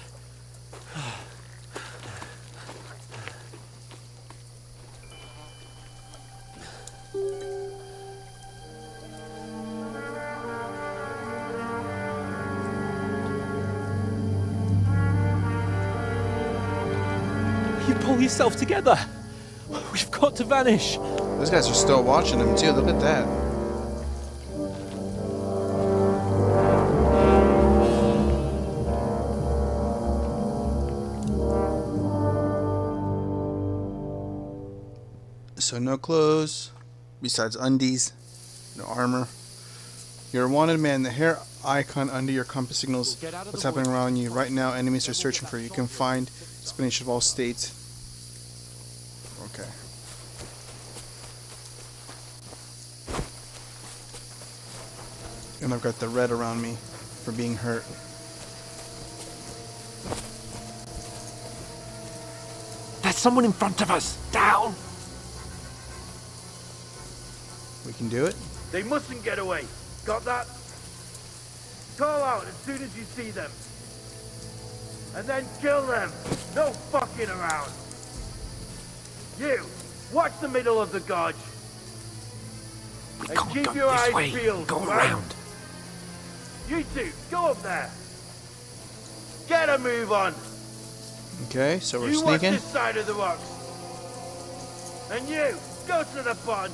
You pull yourself together. We've got to vanish. Those guys are still watching him too. Look at that. So no clothes, besides undies, no armor. You're a wanted man. The hair icon under your compass signals what's happening around you. Right now, enemies are searching for you. You can find explanation of all states. Okay. And I've got the red around me for being hurt. There's someone in front of us. Down. We can do it. They mustn't get away. Got that? Call out as soon as you see them. And then kill them. No fucking around. You, watch the middle of the gorge. And keep your eyes peeled. Go right? around. You two, go up there. Get a move on. Okay, so we're You watch sneaking. this side of the rocks. And you, go to the pond.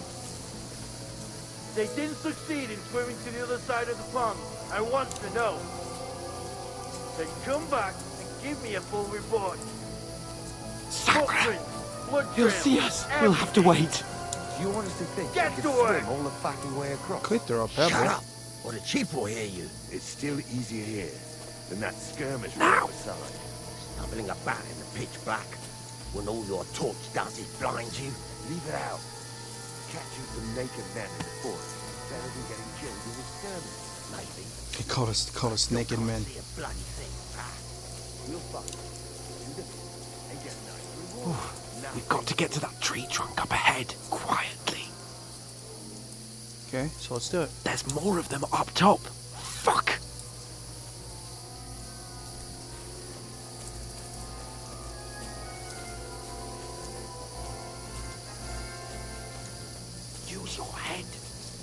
They didn't succeed in swimming to the other side of the pond. I want to know. Then come back and give me a full report. Footprints, blood He'll trails, see us. We'll have to wait. You honestly think Get you to can work. swim all the fucking way across? Could throw a pebble. Shut up, or the chief will hear you. It's still easier here. than that skirmish on the other side. Stumbling about in the pitch black, when all your torch does is blind you. Leave it out. Catching some naked men in the forest, better than getting killed in a skirmish. Maybe. He called us naked men. See a bloody thing. We'll find it. And get a nice reward. We've got to get to that tree trunk up ahead, quietly. Okay, so let's do it. There's more of them up top. Fuck! Use your head.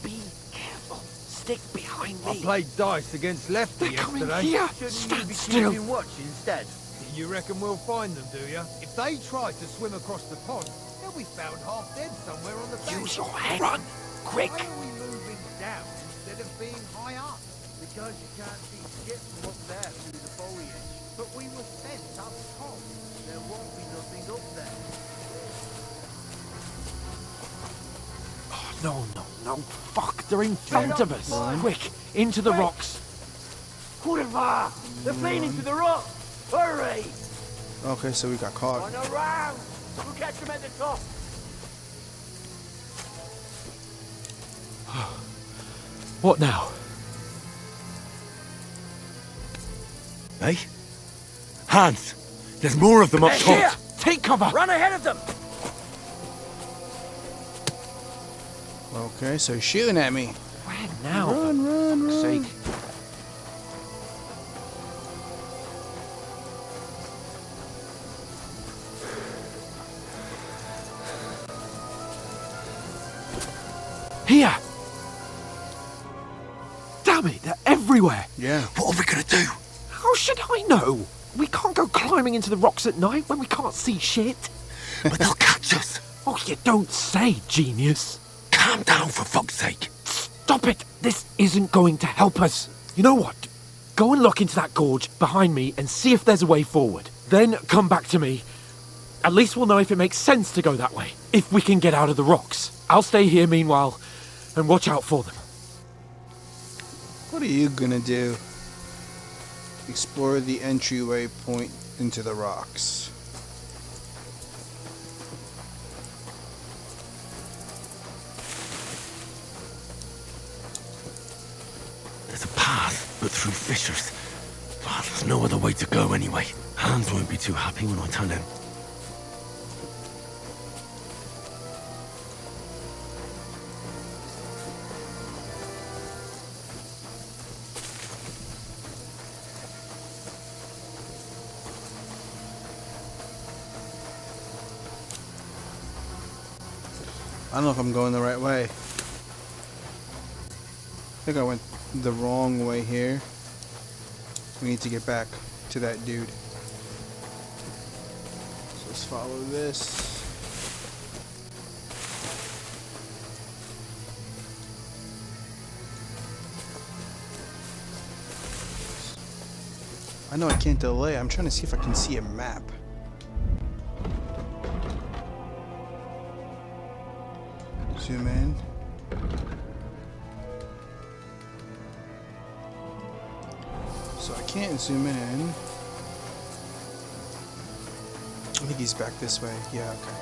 Be careful. Stick behind me. I played dice against Lefty They're coming yesterday. here. Shouldn't Stand you be still. keeping watch instead? You reckon we'll find them, do you? If they try to swim across the pond, they'll be found half dead somewhere on the bank. Use your head. Run. Quick. Why are we moving down instead of being high up? Because you can't see shit from up there through the foliage. But we were sent up top. There won't be nothing up there. Oh, no. Fuck, they're in front of us. Quick, into the rocks. Kurva! They're fleeing into the rock! Hurry! Okay, so we got caught. On around! We'll catch them at the top! What now? Hey? Hans! There's more of them up top! Here! Take cover! Run ahead of them! Okay, so he's shooting at me. Where now? Run. Sake. Here! Damn it, they're everywhere! Yeah. What are we gonna do? How should I know? We can't go climbing into the rocks at night when we can't see shit. But they'll catch us! Oh, you don't say, genius. Calm down, for fuck's sake! Stop it! This isn't going to help us. You know what? Go and look into that gorge behind me and see if there's a way forward. Then come back to me. At least we'll know if it makes sense to go that way. If we can get out of the rocks. I'll stay here meanwhile and watch out for them. What are you gonna do? Explore the entryway point into the rocks. There's a path, but through fissures. Well, there's no other way to go anyway. Hans won't be too happy when I tell him. I don't know if I'm going the right way. I think I went the wrong way here. We need to get back to that dude. So let's follow this. I know I can't delay. I'm trying to see if I can see a map. Zoom in. So I can't zoom in. I think he's back this way. Yeah, okay.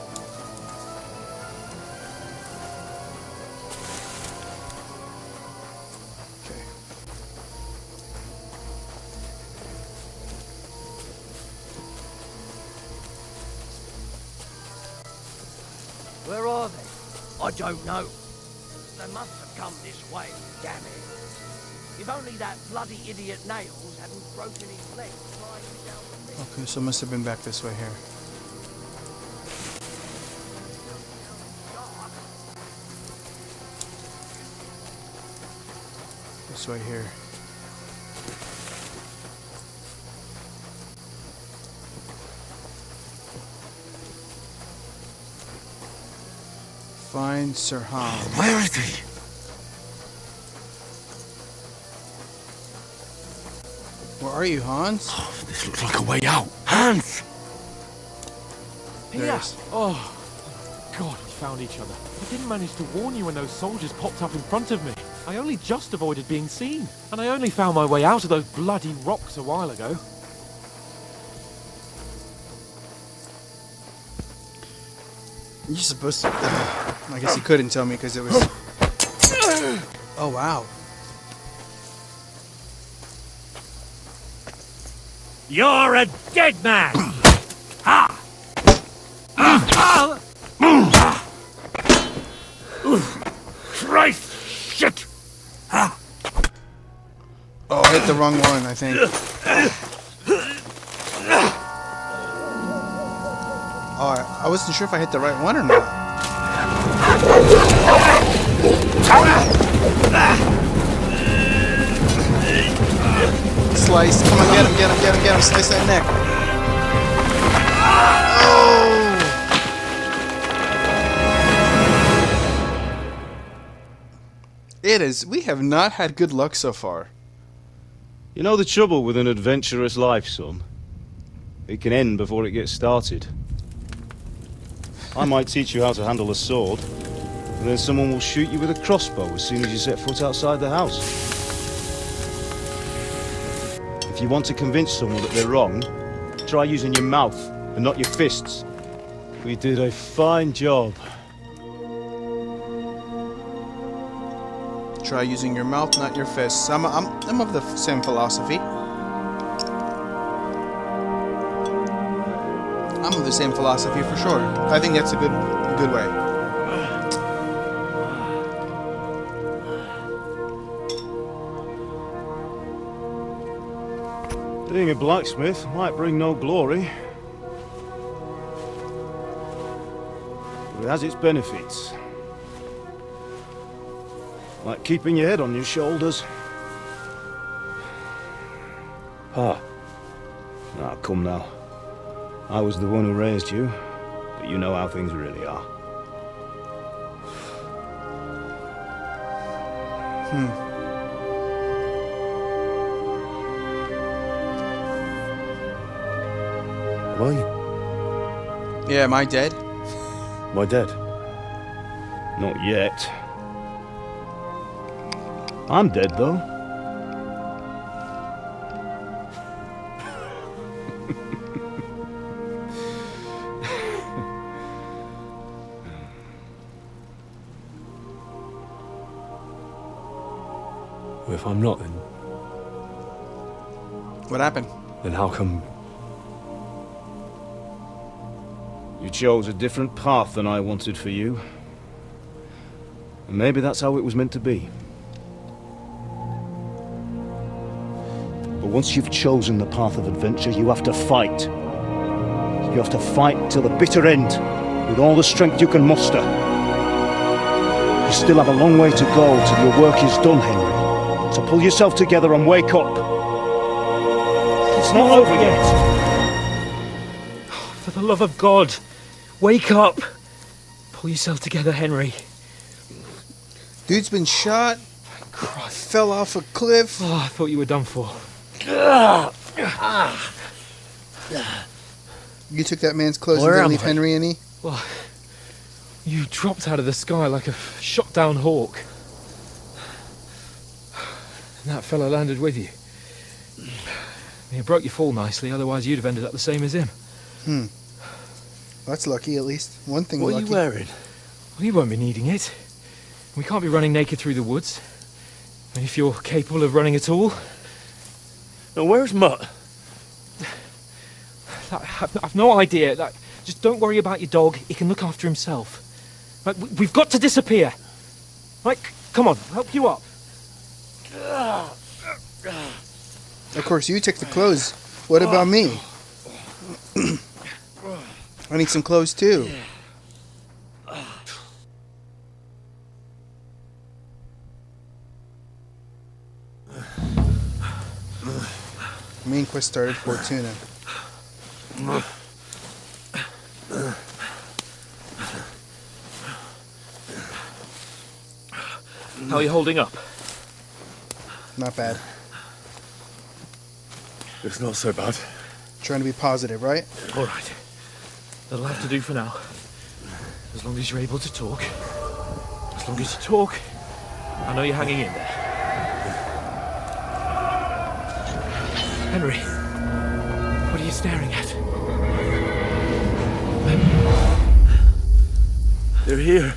Okay. Where are they? I don't know. They must have come this way, damn it. If only that bloody idiot Nails hadn't broken his leg flying down the thing. Okay, so it must have been back this way here. This way here. Find Sir Hans. Where is he? Where are you, Hans? Oh, this looks like a way out. Hans! There Here. he is. Oh, God, we found each other. I didn't manage to warn you when those soldiers popped up in front of me. I only just avoided being seen, and I only found my way out of those bloody rocks a while ago. You're supposed to... I guess you couldn't tell me because it was... Oh, wow. You're a dead man! Christ! Shit! Oh, I hit the wrong one, I think. Oh, I wasn't sure if I hit the right one or not. Slice. Come on, get him, get him, get him, get him. Slice that neck. Oh! It is. We have not had good luck so far. You know the trouble with an adventurous life, son? It can end before it gets started. I might teach you how to handle a sword, and then someone will shoot you with a crossbow as soon as you set foot outside the house. If you want to convince someone that they're wrong, try using your mouth and not your fists. We did a fine job. Try using your mouth, not your fists. I'm of the same philosophy. I'm of the same philosophy for sure. I think that's a good way. Being a blacksmith might bring no glory, but it has its benefits. Like keeping your head on your shoulders. Ah. Ah, come now. I was the one who raised you, but you know how things really are. Am I? Yeah, am I dead? Am I dead? Not yet. I'm dead, though. If I'm not, then... What happened? Then how come... You chose a different path than I wanted for you. And maybe that's how it was meant to be. But once you've chosen the path of adventure, you have to fight. You have to fight till the bitter end, with all the strength you can muster. You still have a long way to go till your work is done, Henry. So pull yourself together and wake up. It's not over yet. For the love of God, wake up. Pull yourself together, Henry. Dude's been shot. Christ. Fell off a cliff. Oh, I thought you were done for. You took that man's clothes Where and didn't am leave I? Henry any? Well, you dropped out of the sky like a shot down hawk. And that fella landed with you. You broke your fall nicely, otherwise you'd have ended up the same as him. That's lucky, at least. One thing What lucky. are you wearing? Well, you won't be needing it. We can't be running naked through the woods. And if you're capable of running at all... Now, where's Mutt? I've no idea. Just don't worry about your dog. He can look after himself. Right, we've got to disappear. Right, come on, I'll help you up. Of course, you took the clothes. What about me? I need some clothes, too. Main quest started Fortuna. How are you holding up? Not bad. It's not so bad. Trying to be positive, right? All right. That'll have to do for now. As long as you're able to talk. As long as you talk, I know you're hanging in there. Henry, what are you staring at? They're here.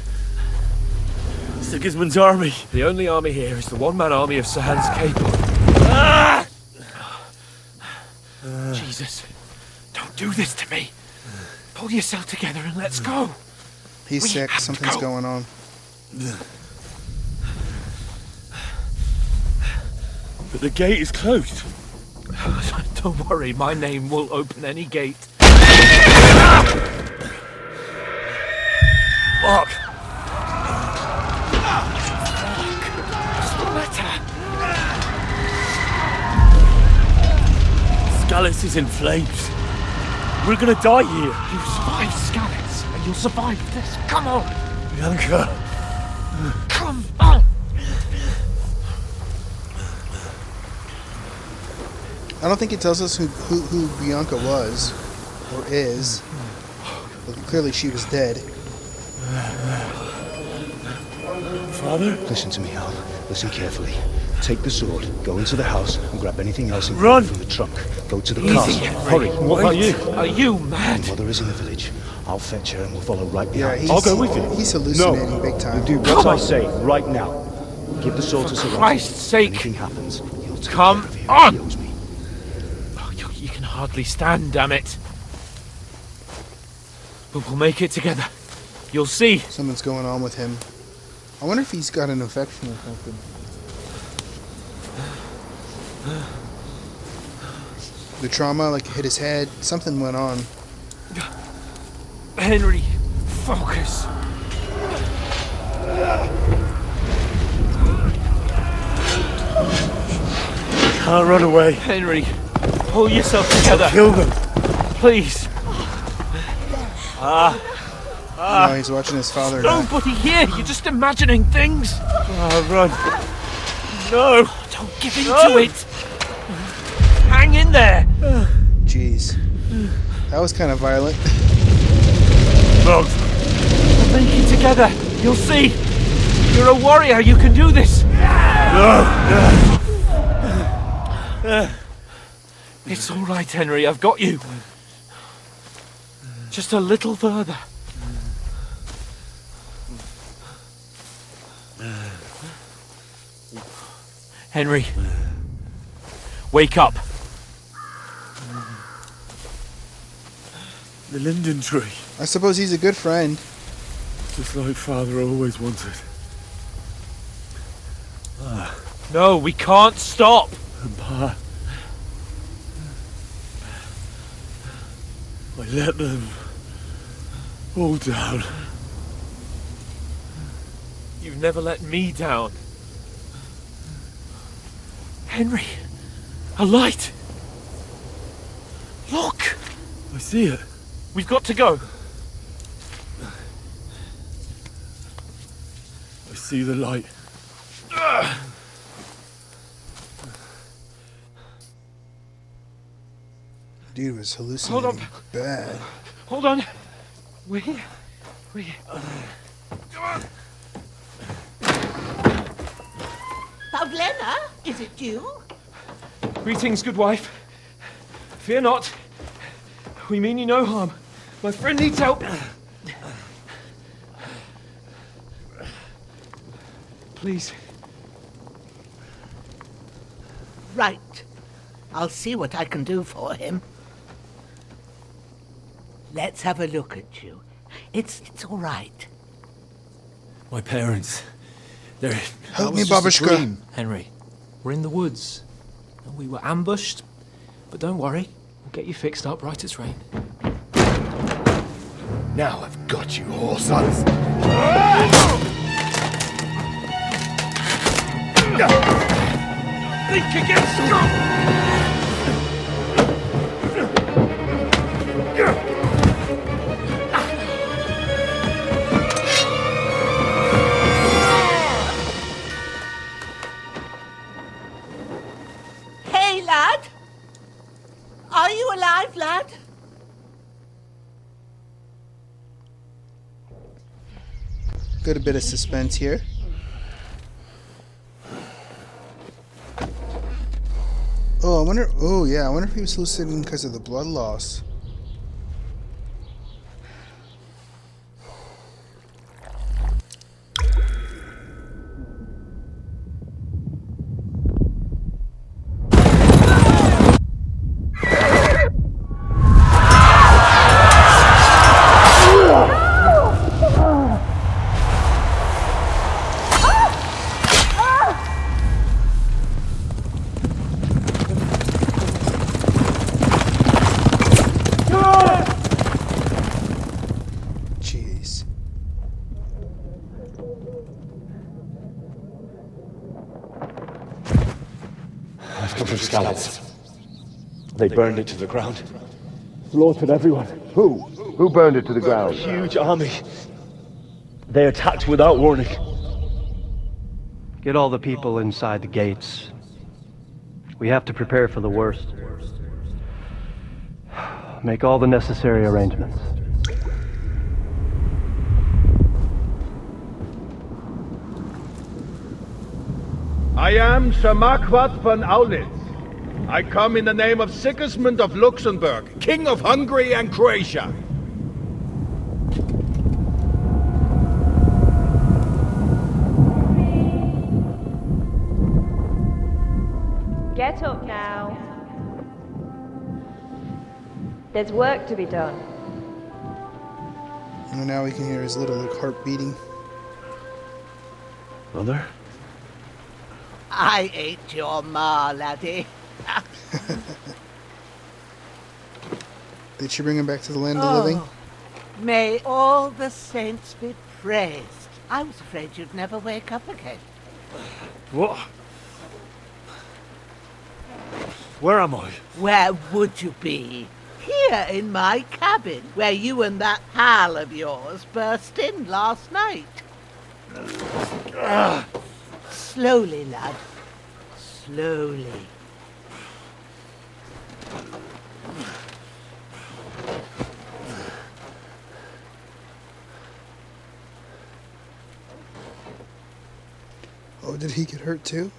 Sigismund's army. The only army here is the one-man army of Sir Hans Capel. Ah! Jesus, don't do this to me. Pull yourself together and let's go. He's sick. Something's going on. But the gate is closed. Don't worry, my name will open any gate. Fuck! Scallis is in flames. We're gonna die here. You survived Scallis, and you'll survive this. Come on! Bianca! Come on! I don't think it tells us who Bianca was, or is. But clearly she was dead. Father? Listen to me, Hal. Listen carefully. Take the sword, go into the house, and grab anything else Run! from the trunk. Go to the Easy, castle. Henry. Hurry. What about you? Are you mad? My mother is in the village. I'll fetch her and we'll follow right Yeah, behind. I'll go with you. He's hallucinating big time. You do what I say right now. Give the sword to Sir Roger. Christ's sake! If anything happens, he'll take Come care of you. on! He owes me. Oh, you can hardly stand, damn it. But we'll make it together. You'll see. Something's going on with him. I wonder if he's got an infection or something. The trauma, like, hit his head. Something went on. Henry, focus. Can't run away. Henry, pull yourself together. Kill them. Please. No, he's watching his father die. Nobody here. You're just imagining things. Run. No. Don't give in to it. Hang in there. Jeez. That was kind of violent. Run. We'll make it together. You'll see. You're a warrior. You can do this. It's all right, Henry. I've got you. Just a little further. Henry, wake up. The linden tree. I suppose he's a good friend. Just like Father always wanted. No, we can't stop. And Pa. I let them all down. You've never let me down. Henry, a light. Look. I see it. We've got to go. I see the light. Dude was hallucinating. Hold on. Bad. Hold on. We're here. We're here. Come on. Pavlena, is it you? Greetings, good wife. Fear not. We mean you no harm. My friend needs help. Please. Right. I'll see what I can do for him. Let's have a look at you. It's all right. My parents. They're... Help me, Babushka. Henry, we're in the woods. We were ambushed, but don't worry. We'll get you fixed up right as rain. Now I've got you, whoresons. Think again, Hey, lad! Are you alive, lad? Good bit of suspense here. Oh, I wonder. Oh, yeah. I wonder if he was hallucinating because of the blood loss. Jeez. I've come from Scallops. They burned it to the ground. Slaughtered everyone. Who? Who burned it to the ground? Huge army. They attacked without warning. Get all the people inside the gates. We have to prepare for the worst. Make all the necessary arrangements. I am Sir Marquardt von Aulitz. I come in the name of Sigismund of Luxembourg, King of Hungary and Croatia. Get up now. There's work to be done. And now we can hear his little heart beating. Mother? I ain't your ma, laddie. Did she bring him back to the land of the living? May all the saints be praised. I was afraid you'd never wake up again. What? Where am I? Where would you be? Here in my cabin, where you and that pal of yours burst in last night. Slowly, lad. Slowly. Oh, did he get hurt too?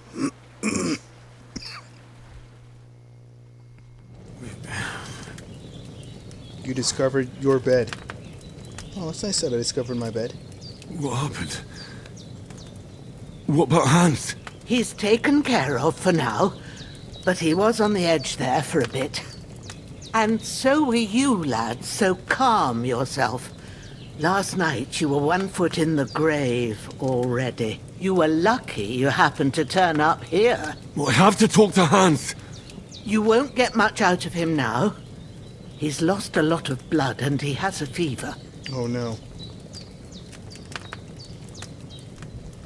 You discovered your bed. Oh, it's nice that I discovered my bed. What happened? What about Hans? He's taken care of for now, but he was on the edge there for a bit. And so were you, lad, so calm yourself. Last night you were 1 foot in the grave already. You were lucky you happened to turn up here. Well, I have to talk to Hans. You won't get much out of him now. He's lost a lot of blood and he has a fever. Oh no.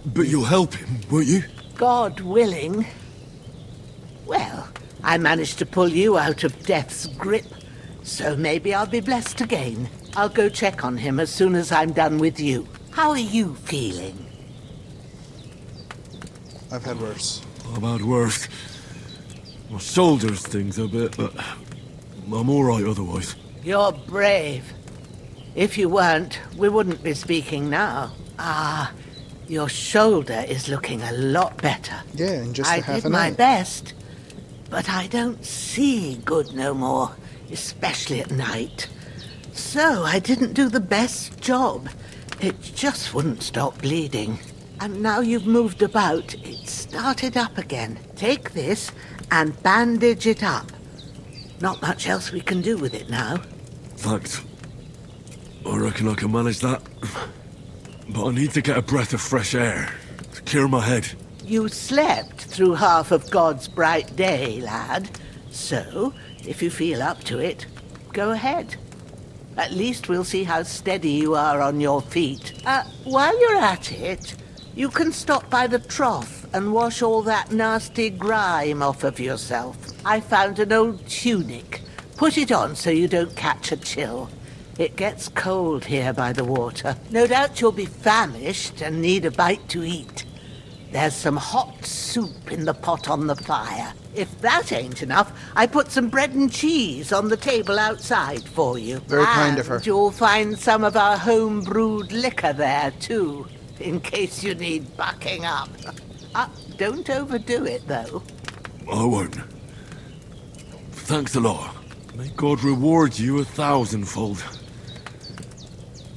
But you'll help him, won't you? God willing. Well, I managed to pull you out of death's grip, so maybe I'll be blessed again. I'll go check on him as soon as I'm done with you. How are you feeling? I've had worse. I've had worse. My shoulders stings a bit, but I'm alright otherwise. You're brave. If you weren't, we wouldn't be speaking now. Ah, your shoulder is looking a lot better. Yeah, in just I a half did an my hour. best, but I don't see good no more, especially at night. So I didn't do the best job. It just wouldn't stop bleeding. And now you've moved about, it started up again. Take this and bandage it up. Not much else we can do with it now. Thanks. I reckon I can manage that. But I need to get a breath of fresh air to clear my head. You slept through half of God's bright day, lad. So, if you feel up to it, go ahead. At least we'll see how steady you are on your feet. While you're at it, you can stop by the trough and wash all that nasty grime off of yourself. I found an old tunic. Put it on so you don't catch a chill. It gets cold here by the water. No doubt you'll be famished and need a bite to eat. There's some hot soup in the pot on the fire. If that ain't enough, I put some bread and cheese on the table outside for you. Very kind of her. And you'll find some of our home-brewed liquor there, too, in case you need bucking up. Don't overdo it, though. I won't. Thanks a lot. May God reward you 1,000-fold.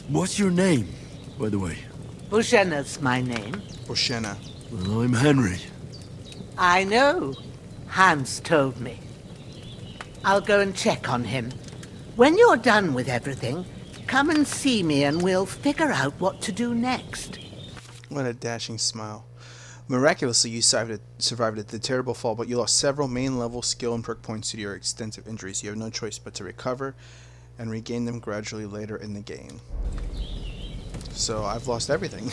What's your name, by the way? Bushena's my name. Bushena. I'm Henry. I know. Hans told me. I'll go and check on him. When you're done with everything, come and see me and we'll figure out what to do next. What a dashing smile. Miraculously, you survived the terrible fall, but you lost several main-level skill and perk points due to your extensive injuries. You have no choice but to recover and regain them gradually later in the game. So, I've lost everything.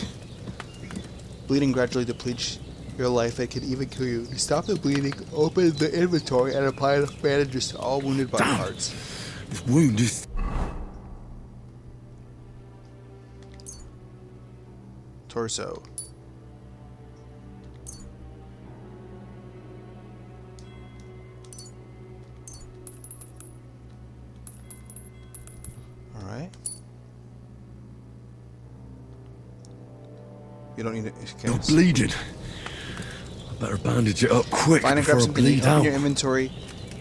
Bleeding gradually depletes your life and can even kill you. To stop the bleeding, open the inventory and apply the bandages to all wounded body parts. This wound is... Torso. Alright. You don't need it. Okay. You're bleeding. I better bandage it up quick Find and before grab I something bleed to open out. your inventory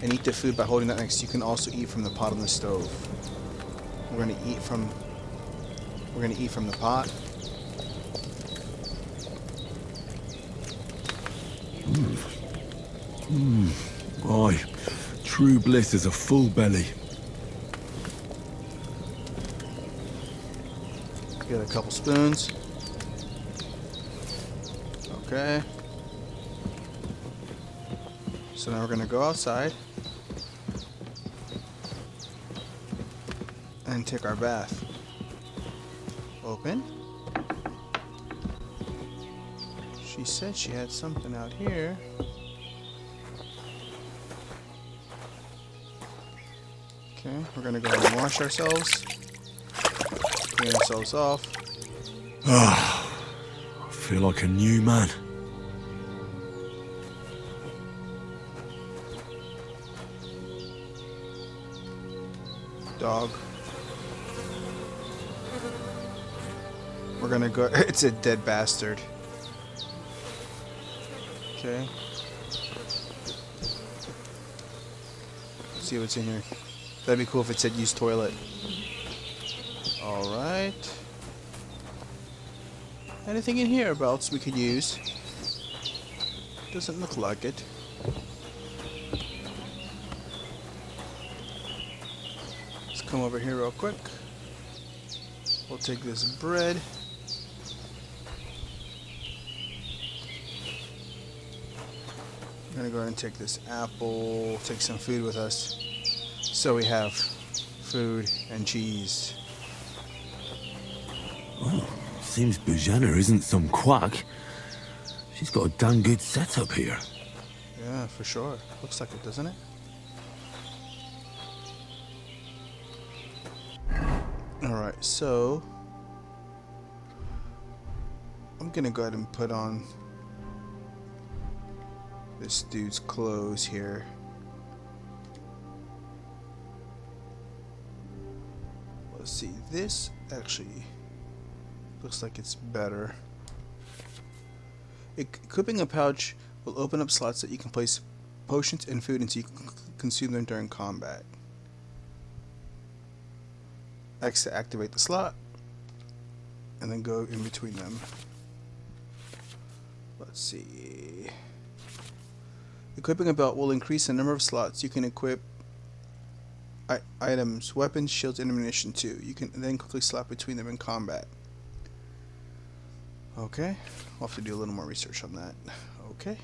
and eat the food by holding that next. You can also eat from the pot on the stove. We're gonna eat from the pot. Aye. True bliss is a full belly. Get a couple spoons. Okay. So now we're gonna go outside and take our bath. Open. She said she had something out here. Okay, we're gonna go and wash ourselves. Clean ourselves off. I feel like a new man. Dog. We're gonna go. It's a dead bastard. Okay. See what's in here. That'd be cool if it said use toilet. Alright. Anything in here else we could use? Doesn't look like it. Let's come over here real quick. We'll take this bread. I'm gonna go ahead and take this apple, take some food with us. So we have food and cheese. Oh, seems Bujana isn't some quack. She's got a damn good setup here. Yeah, for sure. Looks like it, doesn't it? Alright, so I'm gonna go ahead and put on this dude's clothes here. Let's see, this actually looks like it's better. Equipping a pouch will open up slots that you can place potions and food into. You can consume them during combat. X to activate the slot, and then go in between them. Let's see. Equipping a belt will increase the number of slots you can equip items, weapons, shields, and ammunition too. You can then quickly slap between them in combat. Okay, I'll have to do a little more research on that. Okay.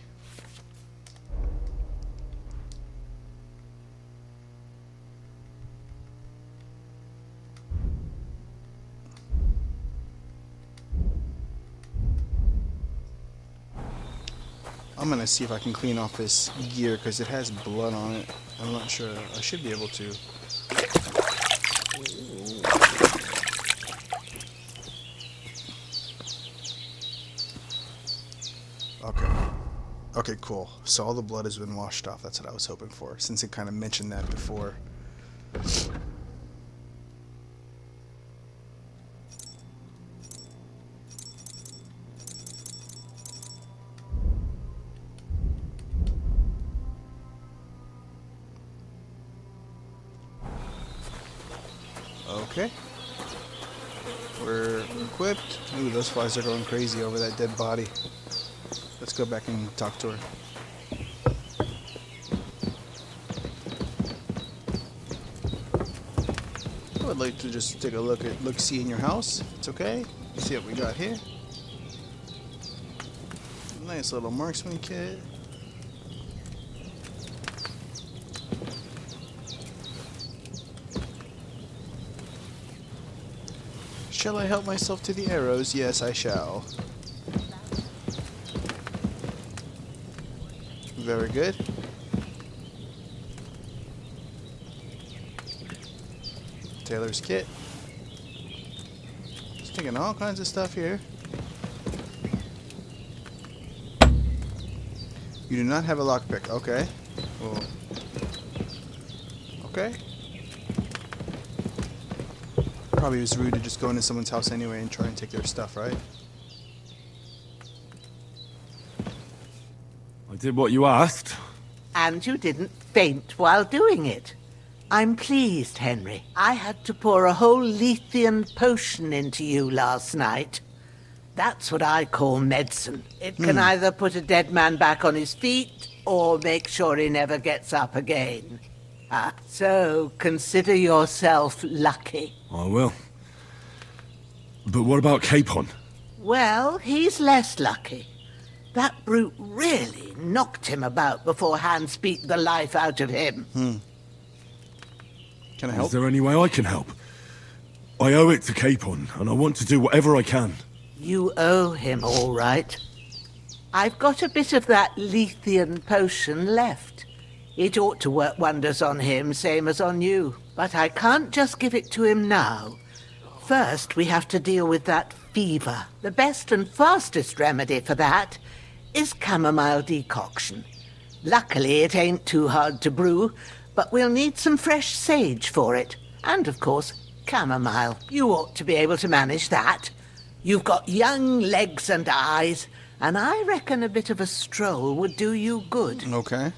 I'm gonna see if I can clean off this gear because it has blood on it. I'm not sure. I should be able to. Okay. Okay, cool. So all the blood has been washed off. That's what I was hoping for, since it kind of mentioned that before. Okay. We're equipped. Ooh, those flies are going crazy over that dead body. Let's go back and talk to her. I would like to just take a look-see in your house. It's okay. See what we got here. Nice little marksman kit. Shall I help myself to the arrows? Yes, I shall. Very good. Taylor's kit. Just taking all kinds of stuff here. You do not have a lockpick. Okay. Well. Okay. Probably was rude to just go into someone's house anyway and try and take their stuff, right? I did what you asked. And you didn't faint while doing it. I'm pleased, Henry. I had to pour a whole Lethean potion into you last night. That's what I call medicine. It can either put a dead man back on his feet or make sure he never gets up again. So consider yourself lucky. I will. But what about Capon? Well, he's less lucky. That brute really knocked him about before Hans beat the life out of him. Can I help? Is there any way I can help? I owe it to Capon, and I want to do whatever I can. You owe him, all right. I've got a bit of that Lethean potion left. It ought to work wonders on him, same as on you. But I can't just give it to him now. First, we have to deal with that fever. The best and fastest remedy for that is chamomile decoction. Luckily, it ain't too hard to brew, but we'll need some fresh sage for it. And, of course, chamomile. You ought to be able to manage that. You've got young legs and eyes, and I reckon a bit of a stroll would do you good. Okay.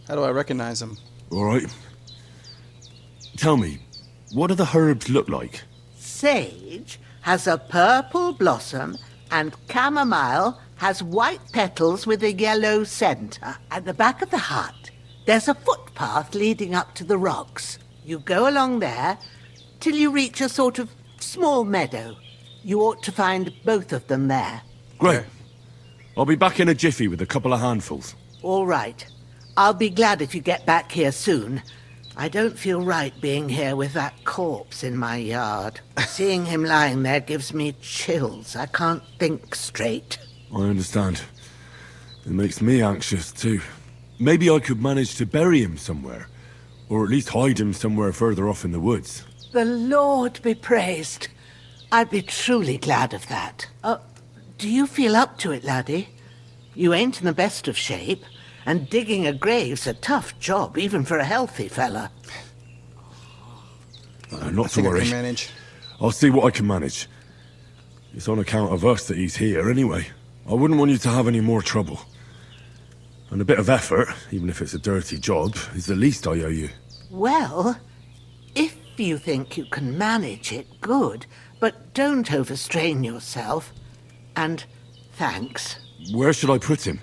How do I recognize him? All right. Tell me, what do the herbs look like? Sage has a purple blossom, and chamomile has white petals with a yellow centre. At the back of the hut, there's a footpath leading up to the rocks. You go along there till you reach a sort of small meadow. You ought to find both of them there. Great. I'll be back in a jiffy with a couple of handfuls. All right. I'll be glad if you get back here soon. I don't feel right being here with that corpse in my yard. Seeing him lying there gives me chills. I can't think straight. I understand. It makes me anxious, too. Maybe I could manage to bury him somewhere. Or at least hide him somewhere further off in the woods. The Lord be praised. I'd be truly glad of that. Do you feel up to it, laddie? You ain't in the best of shape, and digging a grave's a tough job, even for a healthy fella. Not to worry. I can manage. I'll see what I can manage. It's on account of us that he's here, anyway. I wouldn't want you to have any more trouble. And a bit of effort, even if it's a dirty job, is the least I owe you. Well, if you think you can manage it, good. But don't overstrain yourself. And thanks. Where should I put him?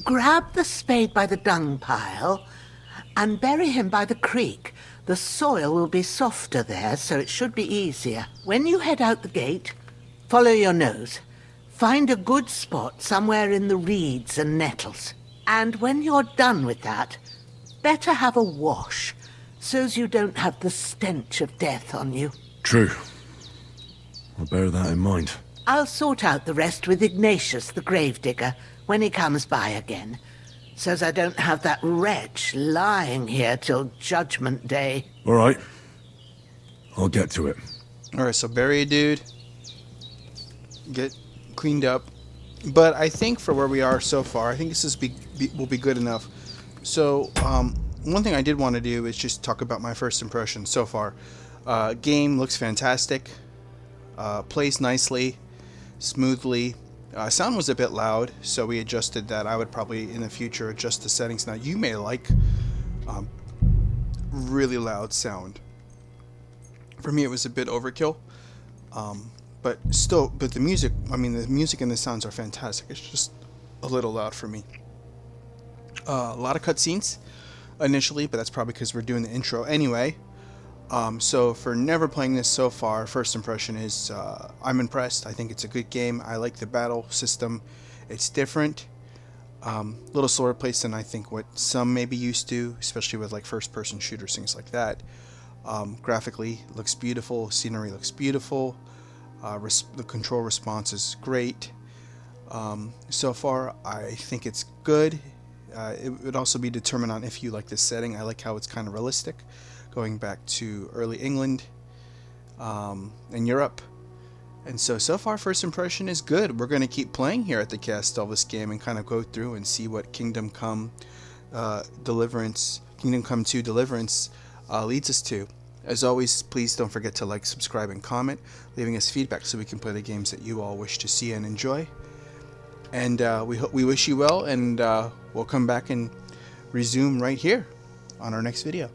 Grab the spade by the dung pile and bury him by the creek. The soil will be softer there, so it should be easier. When you head out the gate, follow your nose. Find a good spot somewhere in the reeds and nettles. And when you're done with that, better have a wash, so's you don't have the stench of death on you. True. I'll bear that in mind. I'll sort out the rest with Ignatius, the gravedigger, when he comes by again, so's I don't have that wretch lying here till Judgment Day. All right. I'll get to it. All right, so bury a dude. Get cleaned up. But I think for where we are so far, I think this will be good enough. So, one thing I did want to do is just talk about my first impression so far. Game looks fantastic. Plays nicely, smoothly. Sound was a bit loud, so we adjusted that. I would probably, in the future, adjust the settings. Now, you may like really loud sound. For me, it was a bit overkill. But the music, I mean, the music and the sounds are fantastic. It's just a little loud for me. A lot of cutscenes initially, but that's probably because we're doing the intro anyway. So for never playing this so far, first impression is I'm impressed. I think it's a good game. I like the battle system. It's different. Little slower pace than I think what some may be used to, especially with like first-person shooters, things like that. Graphically, looks beautiful. Scenery looks beautiful. The control response is great. So far, I think it's good. It would also be determined on if you like this setting. I like how it's kind of realistic, going back to early England and Europe. And so far, first impression is good. We're going to keep playing here at the Castle this game and kind of go through and see what Kingdom Come Deliverance leads us to. As always, please don't forget to like, subscribe, and comment, leaving us feedback so we can play the games that you all wish to see and enjoy. And we wish you well, and we'll come back and resume right here on our next video.